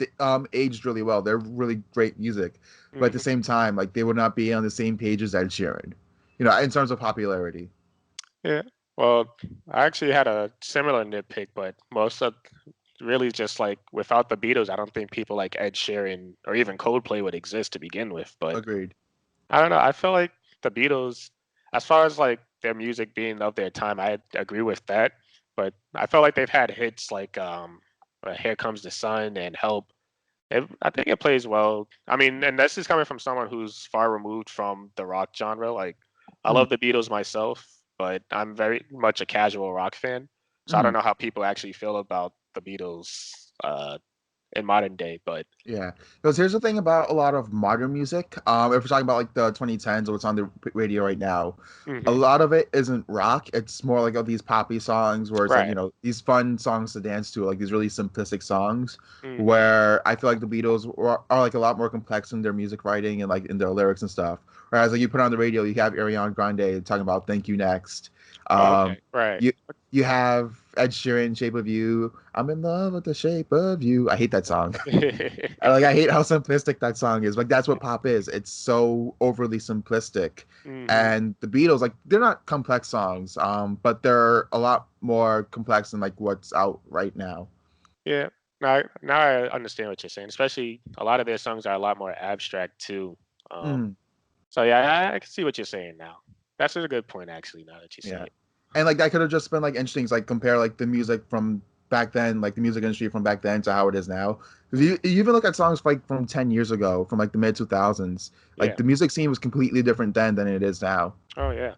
aged really well. They're really great music, but at the Hmm. same time, like they would not be on the same page as Ed Sheeran. In terms of popularity. Yeah. Well, I actually had a similar nitpick, but most of really just like without the Beatles, I don't think people like Ed Sheeran or even Coldplay would exist to begin with. But Agreed. I don't know. I feel like the Beatles, as far as like their music being of their time, I agree with that. But I feel like they've had hits like "Here Comes the Sun" and "Help." I think it plays well. I mean, and this is coming from someone who's far removed from the rock genre. Like, I Mm, love the Beatles myself, but I'm very much a casual rock fan. So I don't mm. know how people actually feel about the Beatles in modern day. But Yeah, because here's the thing about a lot of modern music. If we're talking about like the 2010s or what's on the radio right now, a hmm. lot of it isn't rock. It's more like these poppy songs where it's like Right. these fun songs to dance to, like these really simplistic songs. Hmm. Where I feel like the Beatles are like a lot more complex in their music writing and like in their lyrics and stuff. Whereas like you put on the radio, you have Ariana Grande talking about "Thank You Next." Oh, Um, okay. Right. you you have Ed Sheeran, "Shape of You." I'm in love with the shape of you. I hate that song. I hate how simplistic that song is. Like that's what pop is. It's so overly simplistic. Hmm. And the Beatles, like they're not complex songs, but they're a lot more complex than like what's out right now. Yeah. Now I understand what you're saying. Especially a lot of their songs are a lot more abstract too. Um, Mm, so yeah, I can see what you're saying now. That's a good point, actually. Now that you say yeah. it. And like that could have just been like interesting to like compare like the music from back then, like the music industry from back then to how it is now. Because you even look at songs like from 10 years ago, from like the mid 2000s, like Yeah. the music scene was completely different then than it is now. Oh yeah.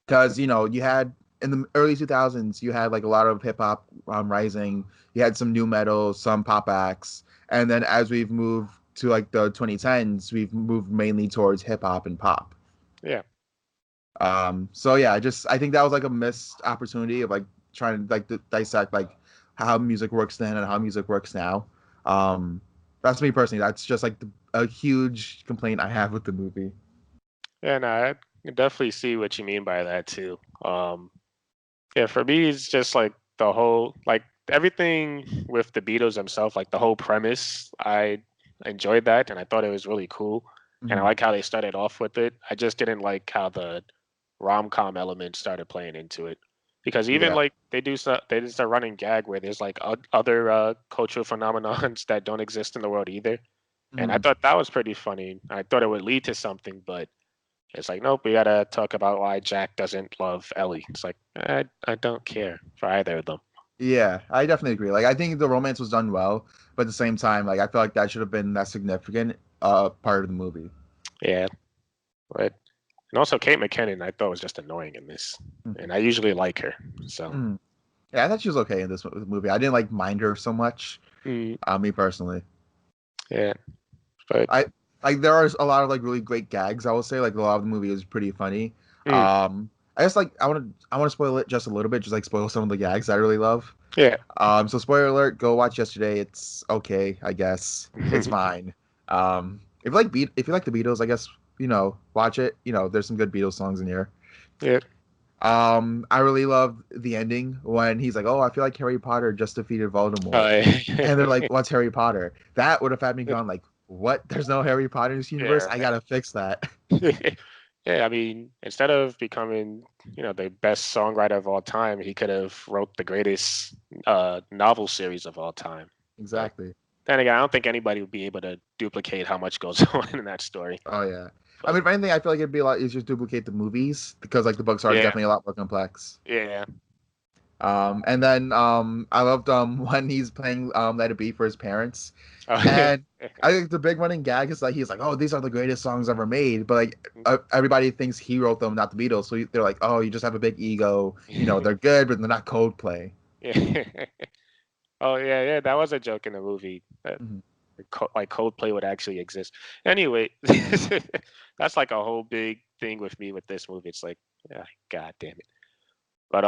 Because you had in the early 2000s you had like a lot of hip hop rising, you had some new metal, some pop acts, and then as we've moved to like the 2010s we've moved mainly towards hip hop and pop. Yeah. So yeah, I think that was like a missed opportunity of like trying to like dissect like how music works then and how music works now. um that's me personally, that's just like a huge complaint I have with the movie. Yeah. No, I can definitely see what you mean by that too. Yeah. For me, it's just like the whole like everything with the Beatles themselves, like the whole premise. I enjoyed that, and I thought it was really cool. And I Mhm. like how they started off with it. I just didn't like how the rom-com element started playing into it. Because even Yeah. like they just a running gag where there's like other cultural phenomenons that don't exist in the world either. And I Mhm. thought that was pretty funny. I thought it would lead to something, but it's like, nope, we gotta talk about why Jack doesn't love Ellie. It's like, I don't care for either of them. Yeah, I definitely agree. Like, I think the romance was done well, but at the same time, like, I feel like that should have been that significant part of the movie. Yeah, but and also Kate McKinnon, I thought was just annoying in this, Mm. and I usually like her. So Mm. Yeah, I thought she was okay in this movie. I didn't like mind her so much. Mm, Me personally, yeah, but I like there are a lot of like really great gags. I will say like a lot of the movie is pretty funny. mm, I guess like I want to spoil it just a little bit, just like spoil some of the gags I really love. yeah. So spoiler alert, go watch yesterday. It's okay, I guess. It's fine. If you like the Beatles, I guess watch it. There's some good Beatles songs in here. Yeah. I really love the ending when he's like, "Oh, I feel like Harry Potter just defeated Voldemort," Yeah. and they're like, "What's Harry Potter?" That would have had me gone like, "What? There's no Harry Potter in this universe. Yeah. I gotta fix that." Yeah, I mean, instead of becoming, the best songwriter of all time, he could have wrote the greatest novel series of all time. But Exactly. then again, I don't think anybody would be able to duplicate how much goes on in that story. Oh yeah. I But mean, if anything, I feel like it'd be a lot easier to duplicate the movies because like the books are yeah, definitely a lot more complex. yeah. And then I loved when he's playing Let It Be for his parents. Oh, yeah. And I think the big running gag is like he's like, "Oh, these are the greatest songs ever made," but like everybody thinks he wrote them, not the Beatles. So they're like, "Oh, you just have a big ego. They're good, but they're not Coldplay." Yeah. Oh, yeah, yeah. That was a joke in the movie that Mhm. like Coldplay would actually exist. Anyway, that's like a whole big thing with me with this movie. It's like, yeah, God damn it. But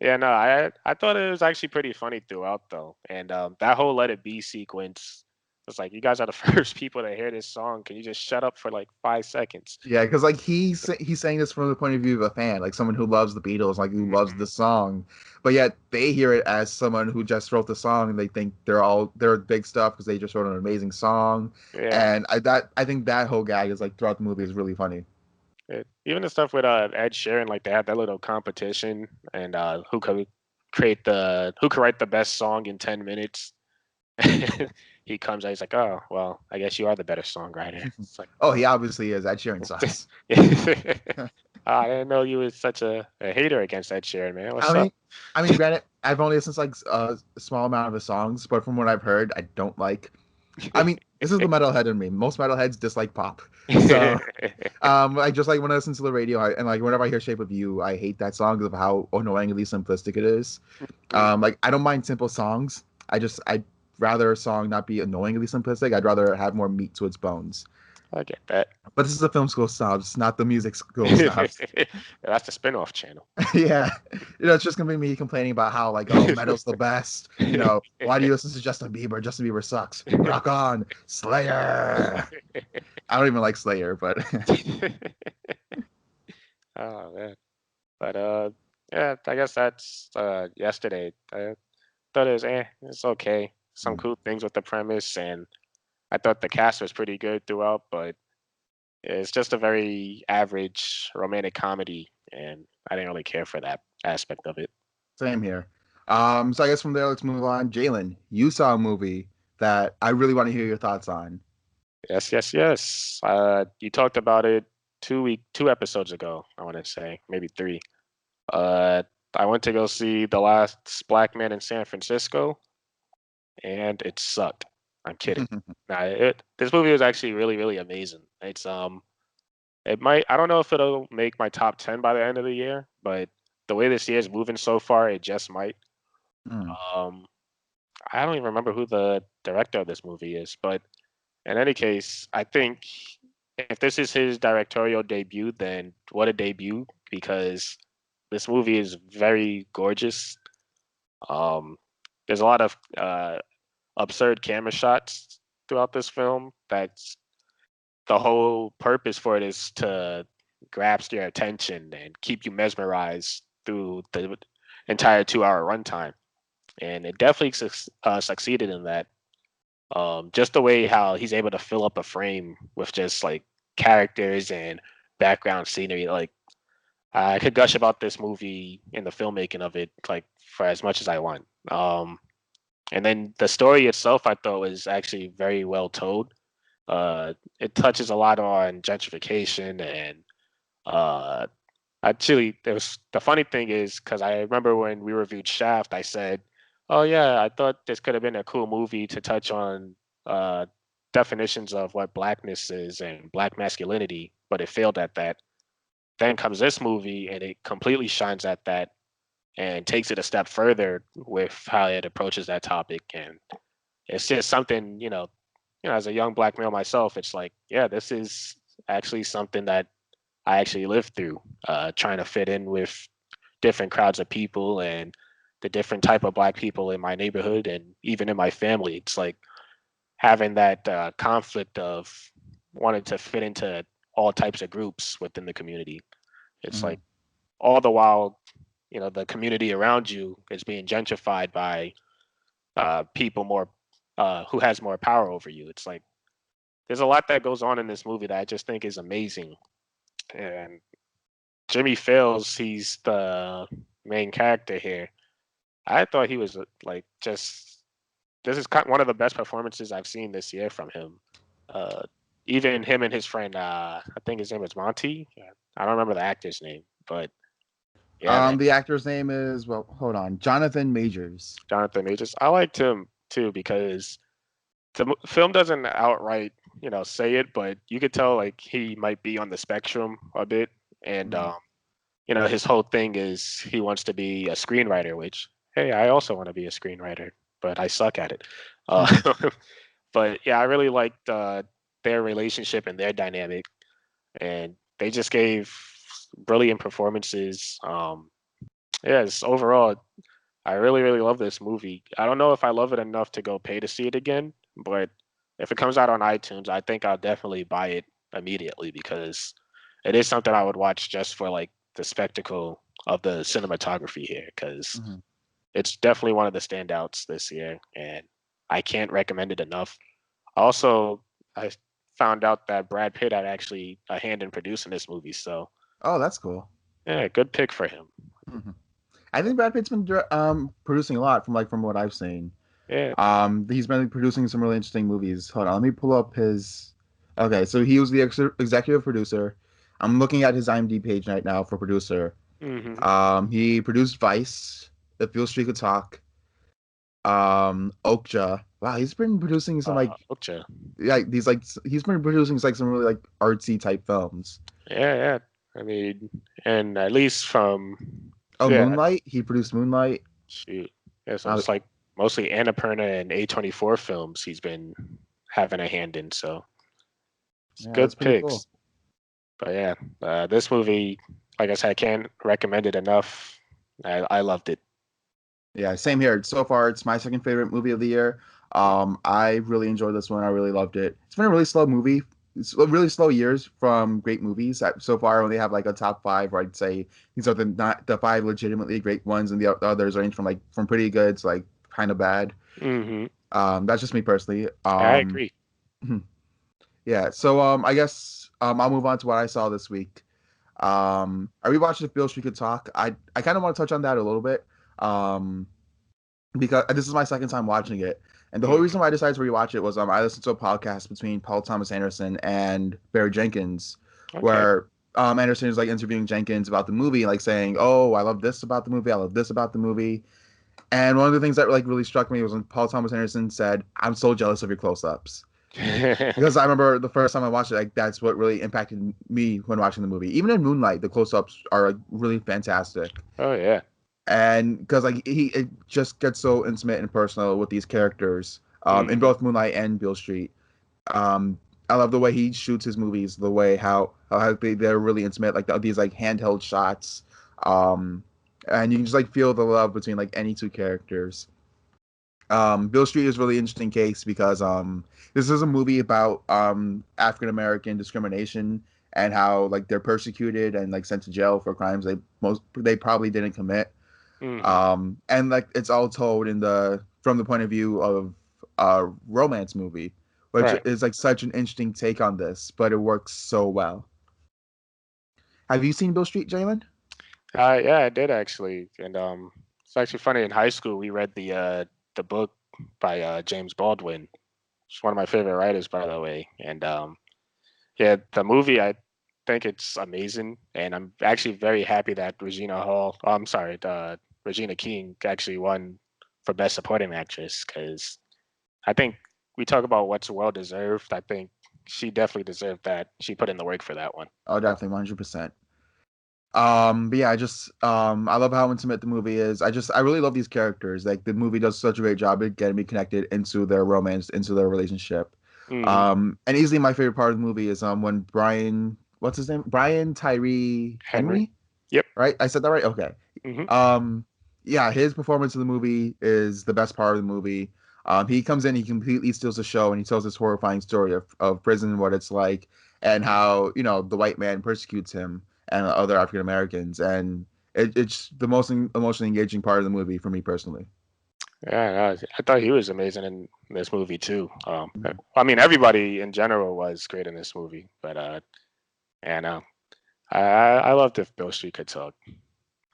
yeah, no, I thought it was actually pretty funny throughout though, and that whole "Let It Be" sequence was like, you guys are the first people to hear this song. Can you just shut up for like 5 seconds? Yeah, because like he's saying this from the point of view of a fan, like someone who loves the Beatles, like who loves Mhm. the song, but yet they hear it as someone who just wrote the song and they think they're big stuff because they just wrote an amazing song, Yeah, and I think that whole gag is like throughout the movie is really funny. even the stuff with Ed Sheeran, like they had that little competition, and who could write the best song in 10 minutes. He comes out, he's like, oh well, I guess you are the better songwriter. It's like, Oh, he obviously is. Ed Sheeran sucks. I didn't know you was such a hater against Ed Sheeran, man. I What's up? mean, granted, I've only listened to like a small amount of his songs, but from what I've heard, I don't like. I mean, this is the metalhead in me. Most metalheads dislike pop, so I just like when I listen to the radio and like whenever I hear "Shape of You," I hate that song because of how annoyingly simplistic it is. Like I don't mind simple songs. I'd rather a song not be annoyingly simplistic. I'd rather have more meat to its bones. I get that. But this is the film school snobs, not the music school snobs. That's the spin-off channel. Yeah, it's just gonna be me complaining about how like, oh, metal's the best. Why do you listen to Justin Bieber? Justin Bieber sucks. Rock on, Slayer. I don't even like Slayer, but Oh man. But yeah, I guess that's yesterday. I thought it's okay. Some cool things with the premise, and I thought the cast was pretty good throughout, but it's just a very average romantic comedy, and I didn't really care for that aspect of it. same here. So I guess from there, let's move on. Jalen, you saw a movie that I really want to hear your thoughts on. Yes, yes, yes. You talked about it 2 episodes ago. I want to say maybe three. Uh, I went to go see The Last Black Man in San Francisco, and it sucked. I'm kidding. Nah, this movie was actually really, really amazing. It might. I don't know if it'll make my top 10 by the end of the year, but the way this year is moving so far, it just might. Hmm. Um, I don't even remember who the director of this movie is, but in any case, I think if this is his directorial debut, then what a debut because this movie is very gorgeous. Um, there's a lot of absurd camera shots throughout this film. That's the whole purpose for it is to grasp your attention and keep you mesmerized through the entire 2 hour runtime. And it definitely succeeded in that. Just the way how he's able to fill up a frame with just like characters and background scenery. Like I could gush about this movie and the filmmaking of it like for as much as I want. And then the story itself, I thought was actually very well told. It touches a lot on gentrification and uh, actually, there was the funny thing is because I remember when we reviewed Shaft, I said, "Oh yeah, I thought this could have been a cool movie to touch on uh, definitions of what blackness is and black masculinity," but it failed at that. Then comes this movie and it completely shines at that, and takes it a step further with how it approaches that topic. And it's just something, as a young black male myself, it's like, yeah, this is actually something that I actually lived through, trying to fit in with different crowds of people and the different type of black people in my neighborhood and even in my family. It's like having that conflict of wanting to fit into all types of groups within the community. It's Mhm. like all the while, the community around you is being gentrified by people more who has more power over you. It's like there's a lot that goes on in this movie that I just think is amazing. And Jimmy Fails, he's the main character here. I thought he was like just this is one of the best performances I've seen this year from him. Uh, Even him and his friend, I think his name is Monty. I don't remember the actor's name, but yeah, man, The actor's name is, well, hold on, Jonathan Majors. Jonathan Majors. I liked him too because the film doesn't outright, say it, but you could tell like he might be on the spectrum a bit, and Mhm. his whole thing is he wants to be a screenwriter, which hey, I also want to be a screenwriter, but I suck at it. Uh, but yeah, I really liked their relationship and their dynamic, and they just gave brilliant performances. Yes, overall, I really, really love this movie. I don't know if I love it enough to go pay to see it again, but if it comes out on iTunes, I think I'll definitely buy it immediately because it is something I would watch just for like the spectacle of the cinematography here because Mhm. it's definitely one of the standouts this year, and I can't recommend it enough. Also, I found out that Brad Pitt had actually a hand in producing this movie, so Oh, that's cool. yeah, good pick for him. Mhm. I think Brad Pitt's been producing a lot from what I've seen. Yeah. He's been producing some really interesting movies. Hold on, let me pull up his. Okay, so he was the executive producer. I'm looking at his IMDb page right now for producer. Mm-hmm. He produced Vice, If Beale Street Could Talk, Okja. Wow, he's been producing some Ocha. he's been producing like some really like artsy type films. Yeah, yeah. I mean, and at least from Oh, yeah, Moonlight. He produced Moonlight. shoot. Yeah, so Uh, it's like mostly Annapurna and A24 films he's been having a hand in, so it's yeah, that's good pretty cool. picks. But yeah, this movie, like I said, I can't recommend it enough. I loved it. Yeah, same here. So far, it's my second favorite movie of the year. I really enjoyed this one. I really loved it. It's been a really slow movie. It's a really slow years from great movies. So far, I only have like a top five, where I'd say these are the not the five legitimately great ones, and the others range from from pretty good to like kind of bad. Mm-hmm. That's just me personally. I agree. Yeah. So I guess I'll move on to what I saw this week. I rewatched If Bill Street Could Talk. I kind of want to touch on that a little bit. Um, because this is my second time watching it. And the whole reason Mm-hmm. why I decided to rewatch it was I listened to a podcast between Paul Thomas Anderson and Barry Jenkins, Okay. where Anderson is like interviewing Jenkins about the movie, like saying, "Oh, I love this about the movie. I love this about the movie." And one of the things that like really struck me was when Paul Thomas Anderson said, "I'm so jealous of your close-ups." Because I remember the first time I watched it, like that's what really impacted me when watching the movie. Even in Moonlight, the close-ups are like really fantastic, Oh yeah. and because like he it just gets so intimate and personal with these characters in Mm-hmm. both Moonlight and Beale Street. um I love the way he shoots his movies, the way how they're really intimate, like these like handheld shots, um and you can just like feel the love between like any two characters. Beale Street is a really interesting case because this is a movie about African American discrimination and how like they're persecuted and like sent to jail for crimes they probably didn't commit. Mm-hmm. And like it's all told in the from the point of view of a romance movie, which Right. is like such an interesting take on this, but it works so well. Have you seen Bill Street, Jalen? Yeah, I did actually, and it's actually funny. In high school, we read the book by James Baldwin. It's one of my favorite writers, by the way. And yeah, the movie, I think it's amazing, and I'm actually very happy that I'm sorry, Regina King actually won for Best Supporting Actress because I think we talk about what's well deserved. I think she definitely deserved that. She put in the work for that one. Oh, definitely, 100%. But yeah, I love how intimate the movie is. I really love these characters. Like the movie does such a great job at getting me connected into their romance, into their relationship. Hmm. And easily my favorite part of the movie is when Brian, what's his name? Brian Tyree Henry. Henry, Yep. right? I said that right? Okay. Hmm. Um, yeah, his performance in the movie is the best part of the movie. He comes in, he completely steals the show, and he tells this horrifying story of prison, what it's like, and how, the white man persecutes him and other African Americans, and it's the most emotionally engaging part of the movie for me personally. Yeah, I thought he was amazing in this movie too. I mean, everybody in general was great in this movie, but and I loved If Bill Street Could Talk.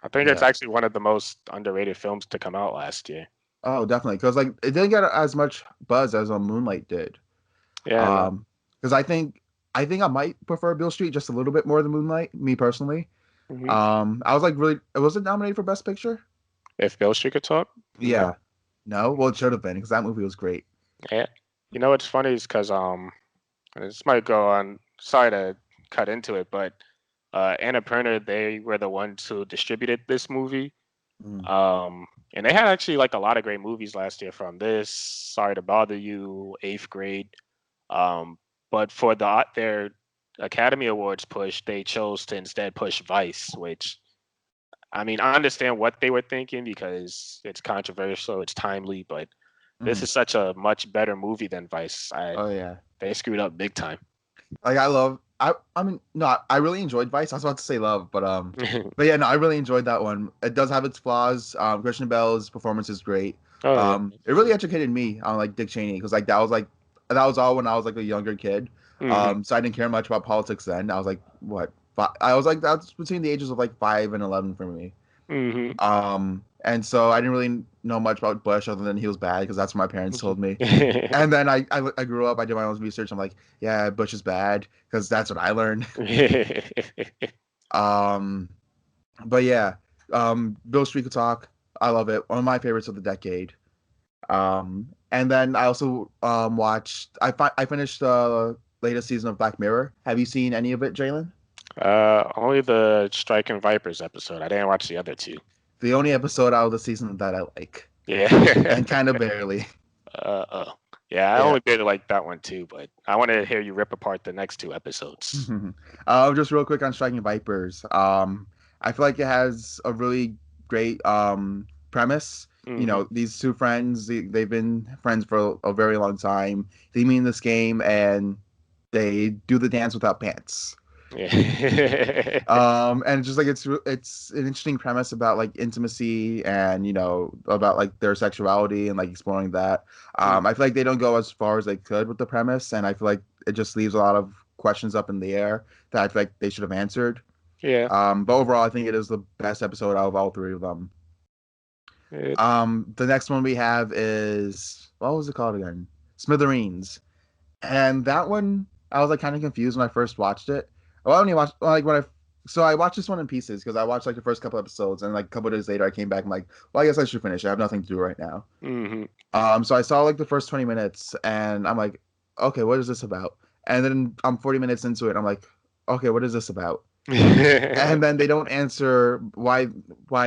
I think it's Yeah. actually one of the most underrated films to come out last year. Oh, definitely, because like it didn't get as much buzz as Moonlight did. Yeah, no. Um, because I think I might prefer Bill Street just a little bit more than Moonlight, me personally. Hmm. I was like, really, was it nominated for Best Picture? If Bill Street Could Talk, no. Yeah. No? Well, it should have been because that movie was great. Yeah, you know what's funny is because this might go on. Sorry to cut into it, but Annapurna, they were the ones who distributed this movie. Mm. And they had actually like a lot of great movies last year from this. Sorry to Bother You, Eighth Grade. Um, but for their Academy Awards push, they chose to instead push Vice, which I mean, I understand what they were thinking because it's controversial, it's timely, but this Mm. is such a much better movie than Vice. Oh yeah. They screwed up big time. Like I mean no, I really enjoyed Vice. I was about to say Love, but yeah, no, I really enjoyed that one. It does have its flaws. Christian Bale's performance is great. Oh yeah. It really educated me on like Dick Cheney because that was all when I was like a younger kid. Hmm. So I didn't care much about politics then. I was like, what? I was like that's between the ages of like 5 and 11 for me. Hmm. And so I didn't really know much about Bush other than he was bad because that's what my parents told me. And then I grew up, I did my own research. I'm like, yeah, Bush is bad because that's what I learned. Um, but yeah, Bill Street Could Talk, I love it. One of my favorites of the decade. And then I also I finished the latest season of Black Mirror. Have you seen any of it, Jalen? Only the Striking Vipers episode. I didn't watch the other two. The only episode out of the season that I like, Yeah. and kind of barely. Oh. Yeah, I Yeah. only did like that one too, but I want to hear you rip apart the next two episodes. Just real quick on Striking Vipers. I feel like it has a really great premise. Hmm. These two friends, they've been friends for a very long time. They meet in this game and they do the dance without pants. Yeah. And just like it's an interesting premise about like intimacy and about like their sexuality and like exploring that. Mm. I feel like they don't go as far as they could with the premise, and I feel like it just leaves a lot of questions up in the air that I feel like they should have answered. Yeah. But overall, I think it is the best episode out of all three of them. It, The next one we have is, what was it called again? Smithereens. And that one, I was like kind of confused when I first watched it. Well, I only watched like when I watched this one in pieces because I watched like the first couple episodes, and like a couple of days later I came back and like, well, I guess I should finish. I have nothing to do right now. hmm. So I saw like the first 20 minutes, and I'm like, okay, what is this about? And then I'm 40 minutes into it, I'm like, okay, what is this about? And then they don't answer why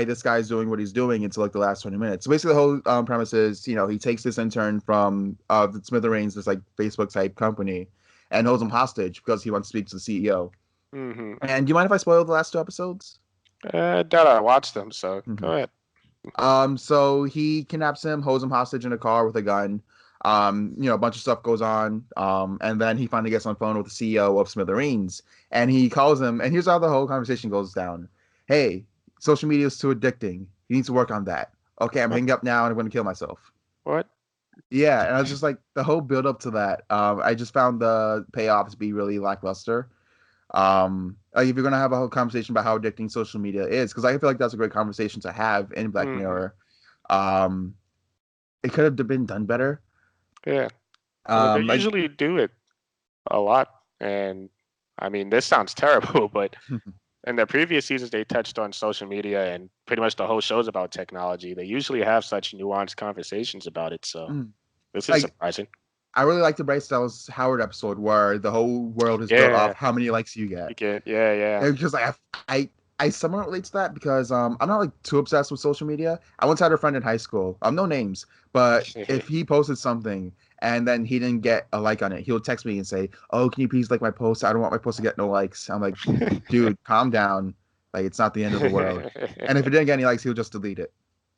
this guy's doing what he's doing until like the last 20 minutes. So basically the whole premise is, he takes this intern from the Smithereens, this like Facebook type company, and holds him hostage because he wants to speak to the CEO. Hmm. And do you mind if I spoil the last two episodes? Doubt I watched them, so Mhm. go ahead. So he kidnaps him, holds him hostage in a car with a gun. A bunch of stuff goes on. And then he finally gets on the phone with the CEO of Smithereens, and he calls him. And here's how the whole conversation goes down. Hey, social media is too addicting. You need to work on that. Okay, I'm What? hanging up now, and I'm going to kill myself. What? Yeah, and I was just like the whole build up to that. I just found the payoff to be really lackluster. Like if you're gonna have a whole conversation about how addicting social media is, because I feel like that's a great conversation to have in Black Hmm. Mirror. Um, it could have been done better. Yeah. I mean, they Like usually do it a lot, and I mean, this sounds terrible, but in the previous seasons, they touched on social media, and pretty much the whole show's about technology. They usually have such nuanced conversations about it, so this is like surprising. I really like the Bryce Dallas Howard episode where the whole world is built off Yeah, how many likes you get. you get, yeah, yeah. It's just like I I somewhat relate to that because I'm not like too obsessed with social media. I once had a friend in high school, no names, but if he posted something and then he didn't get a like on it, he'll text me and say, "Oh, can you please like my post? I don't want my post to get no likes." I'm like, "Dude, calm down. Like it's not the end of the world." And if it didn't get any likes, he'll just delete it.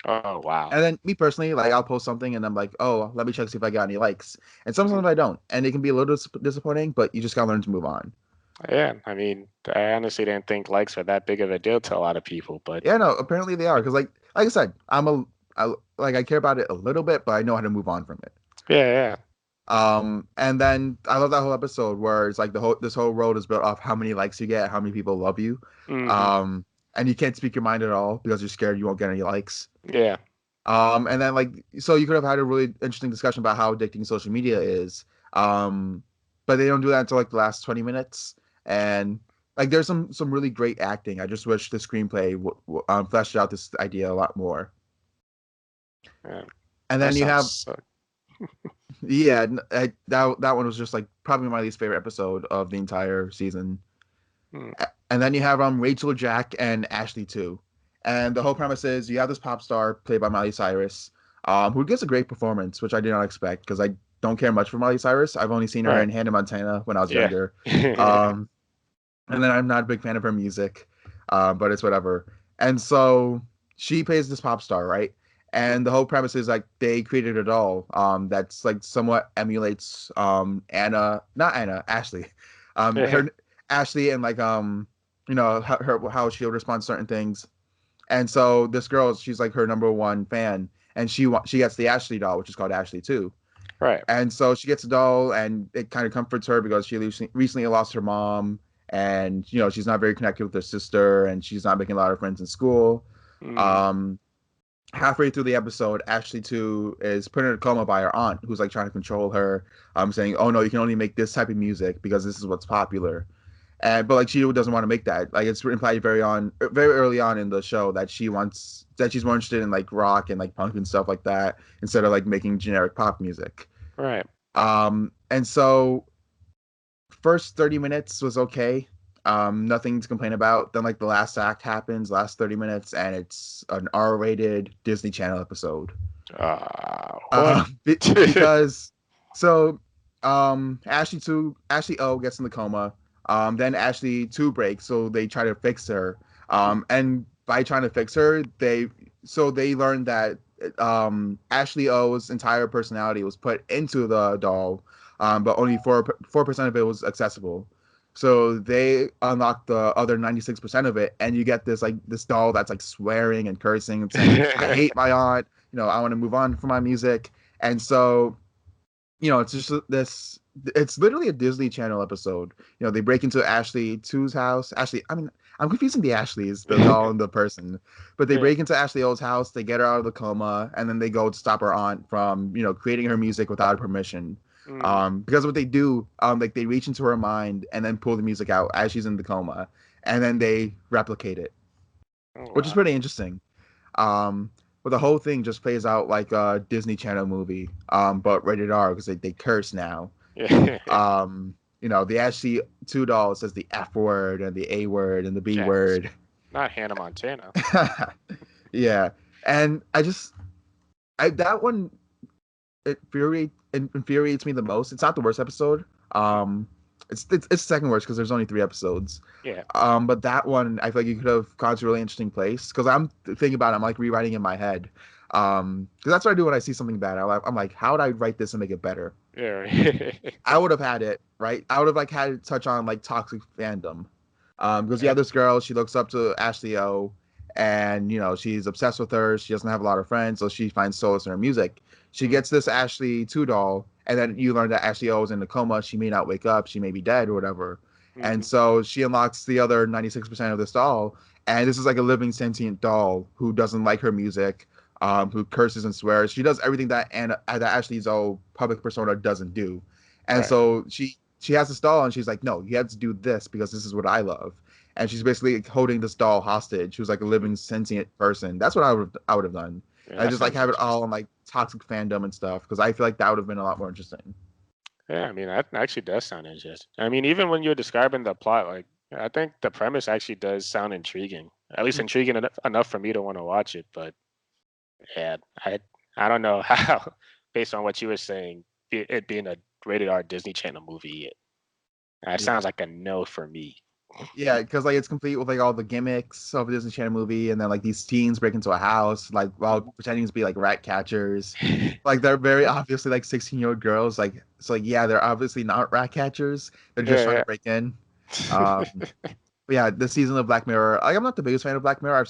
Oh wow. And then me personally, like I'll post something and I'm like, "Oh, let me check see if I got any likes." And sometimes I don't, and it can be a little disappointing, but you just gotta learn to move on. Yeah, I mean, I honestly didn't think likes were that big of a deal to a lot of people, but Yeah, no, apparently they are because like I said, I care about it a little bit, but I know how to move on from it. yeah, And then I love that whole episode where it's like the whole this whole world is built off how many likes you get, how many people love you, yeah. um, and you can't speak your mind at all because you're scared you won't get any likes. Yeah. And then like so you could have had a really interesting discussion about how addicting social media is, um, but they don't do that until like the last 20 minutes, and like there's some really great acting. I just wish the screenplay fleshed out this idea a lot more. Yeah. And That then you sounds have so. yeah, that one was just like probably my least favorite episode of the entire season. Hmm. And then you have Rachel, Jack, and Ashley too. And the whole premise is you have this pop star played by Miley Cyrus, who gives a great performance, which I did not expect because I don't care much for Miley Cyrus. I've only seen her Right. in Hannah Montana when I was Yeah. younger. Um, and then I'm not a big fan of her music, but it's whatever. And so she plays this pop star, right? And the whole premise is like they created a doll that's like somewhat emulates not Anna, Ashley, Yeah. her Ashley and like how she would respond to certain things. And so this girl, she's like her number one fan, and she gets the Ashley doll, which is called Ashley too. Right. And so she gets a doll, and it kind of comforts her because she recently lost her mom, and she's not very connected with her sister, and she's not making a lot of friends in school. Mm. Um, Halfway through the episode, Ashley too is put in a coma by her aunt, who's like trying to control her, saying, "Oh no, you can only make this type of music because this is what's popular." And but like she doesn't want to make that. Like it's implied very early on in the show that she's more interested in like rock and like punk and stuff like that instead of like making generic pop music. Right. And so first 30 minutes was okay. Nothing to complain about. Then like the last act happens, last 30 minutes, and it's an R-rated Disney Channel episode. What? Because so Ashley O gets in the coma. Then Ashley 2 breaks, so they try to fix her. And by trying to fix her, they learned that Ashley O's entire personality was put into the doll, but only 4% of it was accessible. So they unlock the other 96% of it, and you get this doll that's like swearing and cursing and saying, "I hate my aunt. I want to move on from my music." And so it's just this. It's literally a Disney Channel episode. They break into Ashley Two's house. Ashley, I mean, I'm confusing the Ashleys, the doll and the person, but they Yeah. break into Ashley O's house. They get her out of the coma, and then they go to stop her aunt from, creating her music without her permission. Mm. Because what they do, like they reach into her mind and then pull the music out as she's in the coma, and then they replicate it, Oh which is wow. pretty interesting. Um, but the whole thing just plays out like a Disney Channel movie, but rated R because they curse now. Yeah. The Ashley 2 doll says the F word and the A word and the B Yes. word. Not Hannah Montana. Yeah, and that one infuriates me the most. It's not the worst episode. It's second worst because there's only 3 episodes. Yeah. But that one I feel like you could have gone to a really interesting place because I'm thinking about it, I'm like rewriting in my head. Because that's what I do when I see something bad. I'm like, how would I write this and make it better? Yeah. I would have had it right. I would have like had it touch on like toxic fandom. Because you Yeah. have this girl, she looks up to Ashley O, and she's obsessed with her. She doesn't have a lot of friends, so she finds solace in her music. She Mm. gets this Ashley 2 doll, and then you learn that Ashley O is in a coma. She may not wake up. She may be dead or whatever. And Mm. so she unlocks the other 96% of this doll, and this is like a living sentient doll who doesn't like her music, who curses and swears. She does everything that Ashley's O public persona doesn't do. And Right. so she has this doll and she's like, no, you have to do this because this is what I love. And she's basically holding this doll hostage, who's like a living sentient person. That's what I would have done. Yeah, I that just like sounds have it all interesting. on like toxic fandom and stuff because I feel like that would have been a lot more interesting. Yeah, I mean that actually does sound interesting. I mean, even when you're describing the plot, like I think the premise actually does sound intriguing. At least intriguing enough for me to want to watch it. But yeah, I don't know how, based on what you were saying, it being a rated R Disney Channel movie, it Yeah. sounds like a no for me. Yeah, because like it's complete with like all the gimmicks of a Disney Channel movie, and then like these teens break into a house, like while pretending to be like rat catchers. Like they're very obviously like 16-year-old girls. Like so, like yeah, they're obviously not rat catchers. They're just trying to Yeah, break in. Um, but yeah, this season of Black Mirror, like, I'm not the biggest fan of Black Mirror.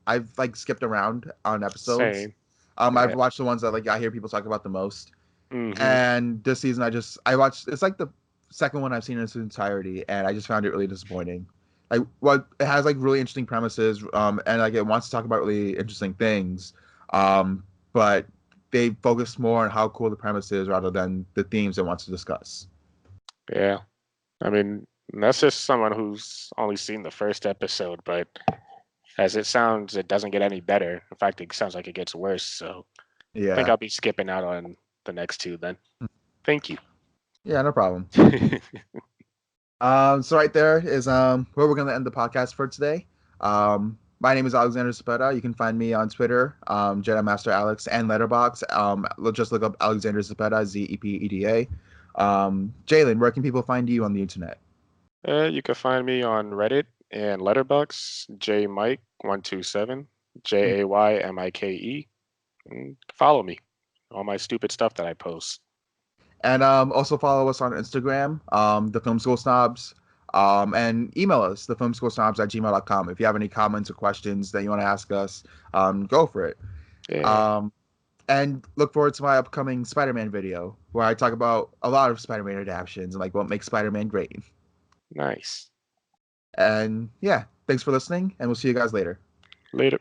I've like skipped around on episodes. same. I've Yeah. watched the ones that like I hear people talk about the most. Hmm. And this season, I watched. It's like the second one I've seen in its entirety, and I just found it really disappointing. Like, what it has like really interesting premises, and like it wants to talk about really interesting things, but they focus more on how cool the premise is rather than the themes it wants to discuss. Yeah. I mean, that's just someone who's only seen the first episode, but as it sounds, it doesn't get any better. In fact, it sounds like it gets worse. So I think Yeah, I'll be skipping out on the next two then. Thank you. yeah, no problem. So right there is where we're gonna end the podcast for today. My name is Alexander Cepeda. You can find me on Twitter, Jedi Master Alex, and Letterbox. Just look up Alexander Cepeda, Zepeda. Jalen, where can people find you on the internet? You can find me on Reddit and Letterbox, JMike127, JAYMIKE. Follow me, all my stupid stuff that I post. And also follow us on Instagram, the Film School Snobs, and email us, thefilmschoolsnobs@gmail.com. If you have any comments or questions that you want to ask us, go for it. Yeah, Um, and look forward to my upcoming Spider-Man video where I talk about a lot of Spider-Man adaptations and like what makes Spider-Man great. nice. And yeah, thanks for listening, and we'll see you guys later. Later.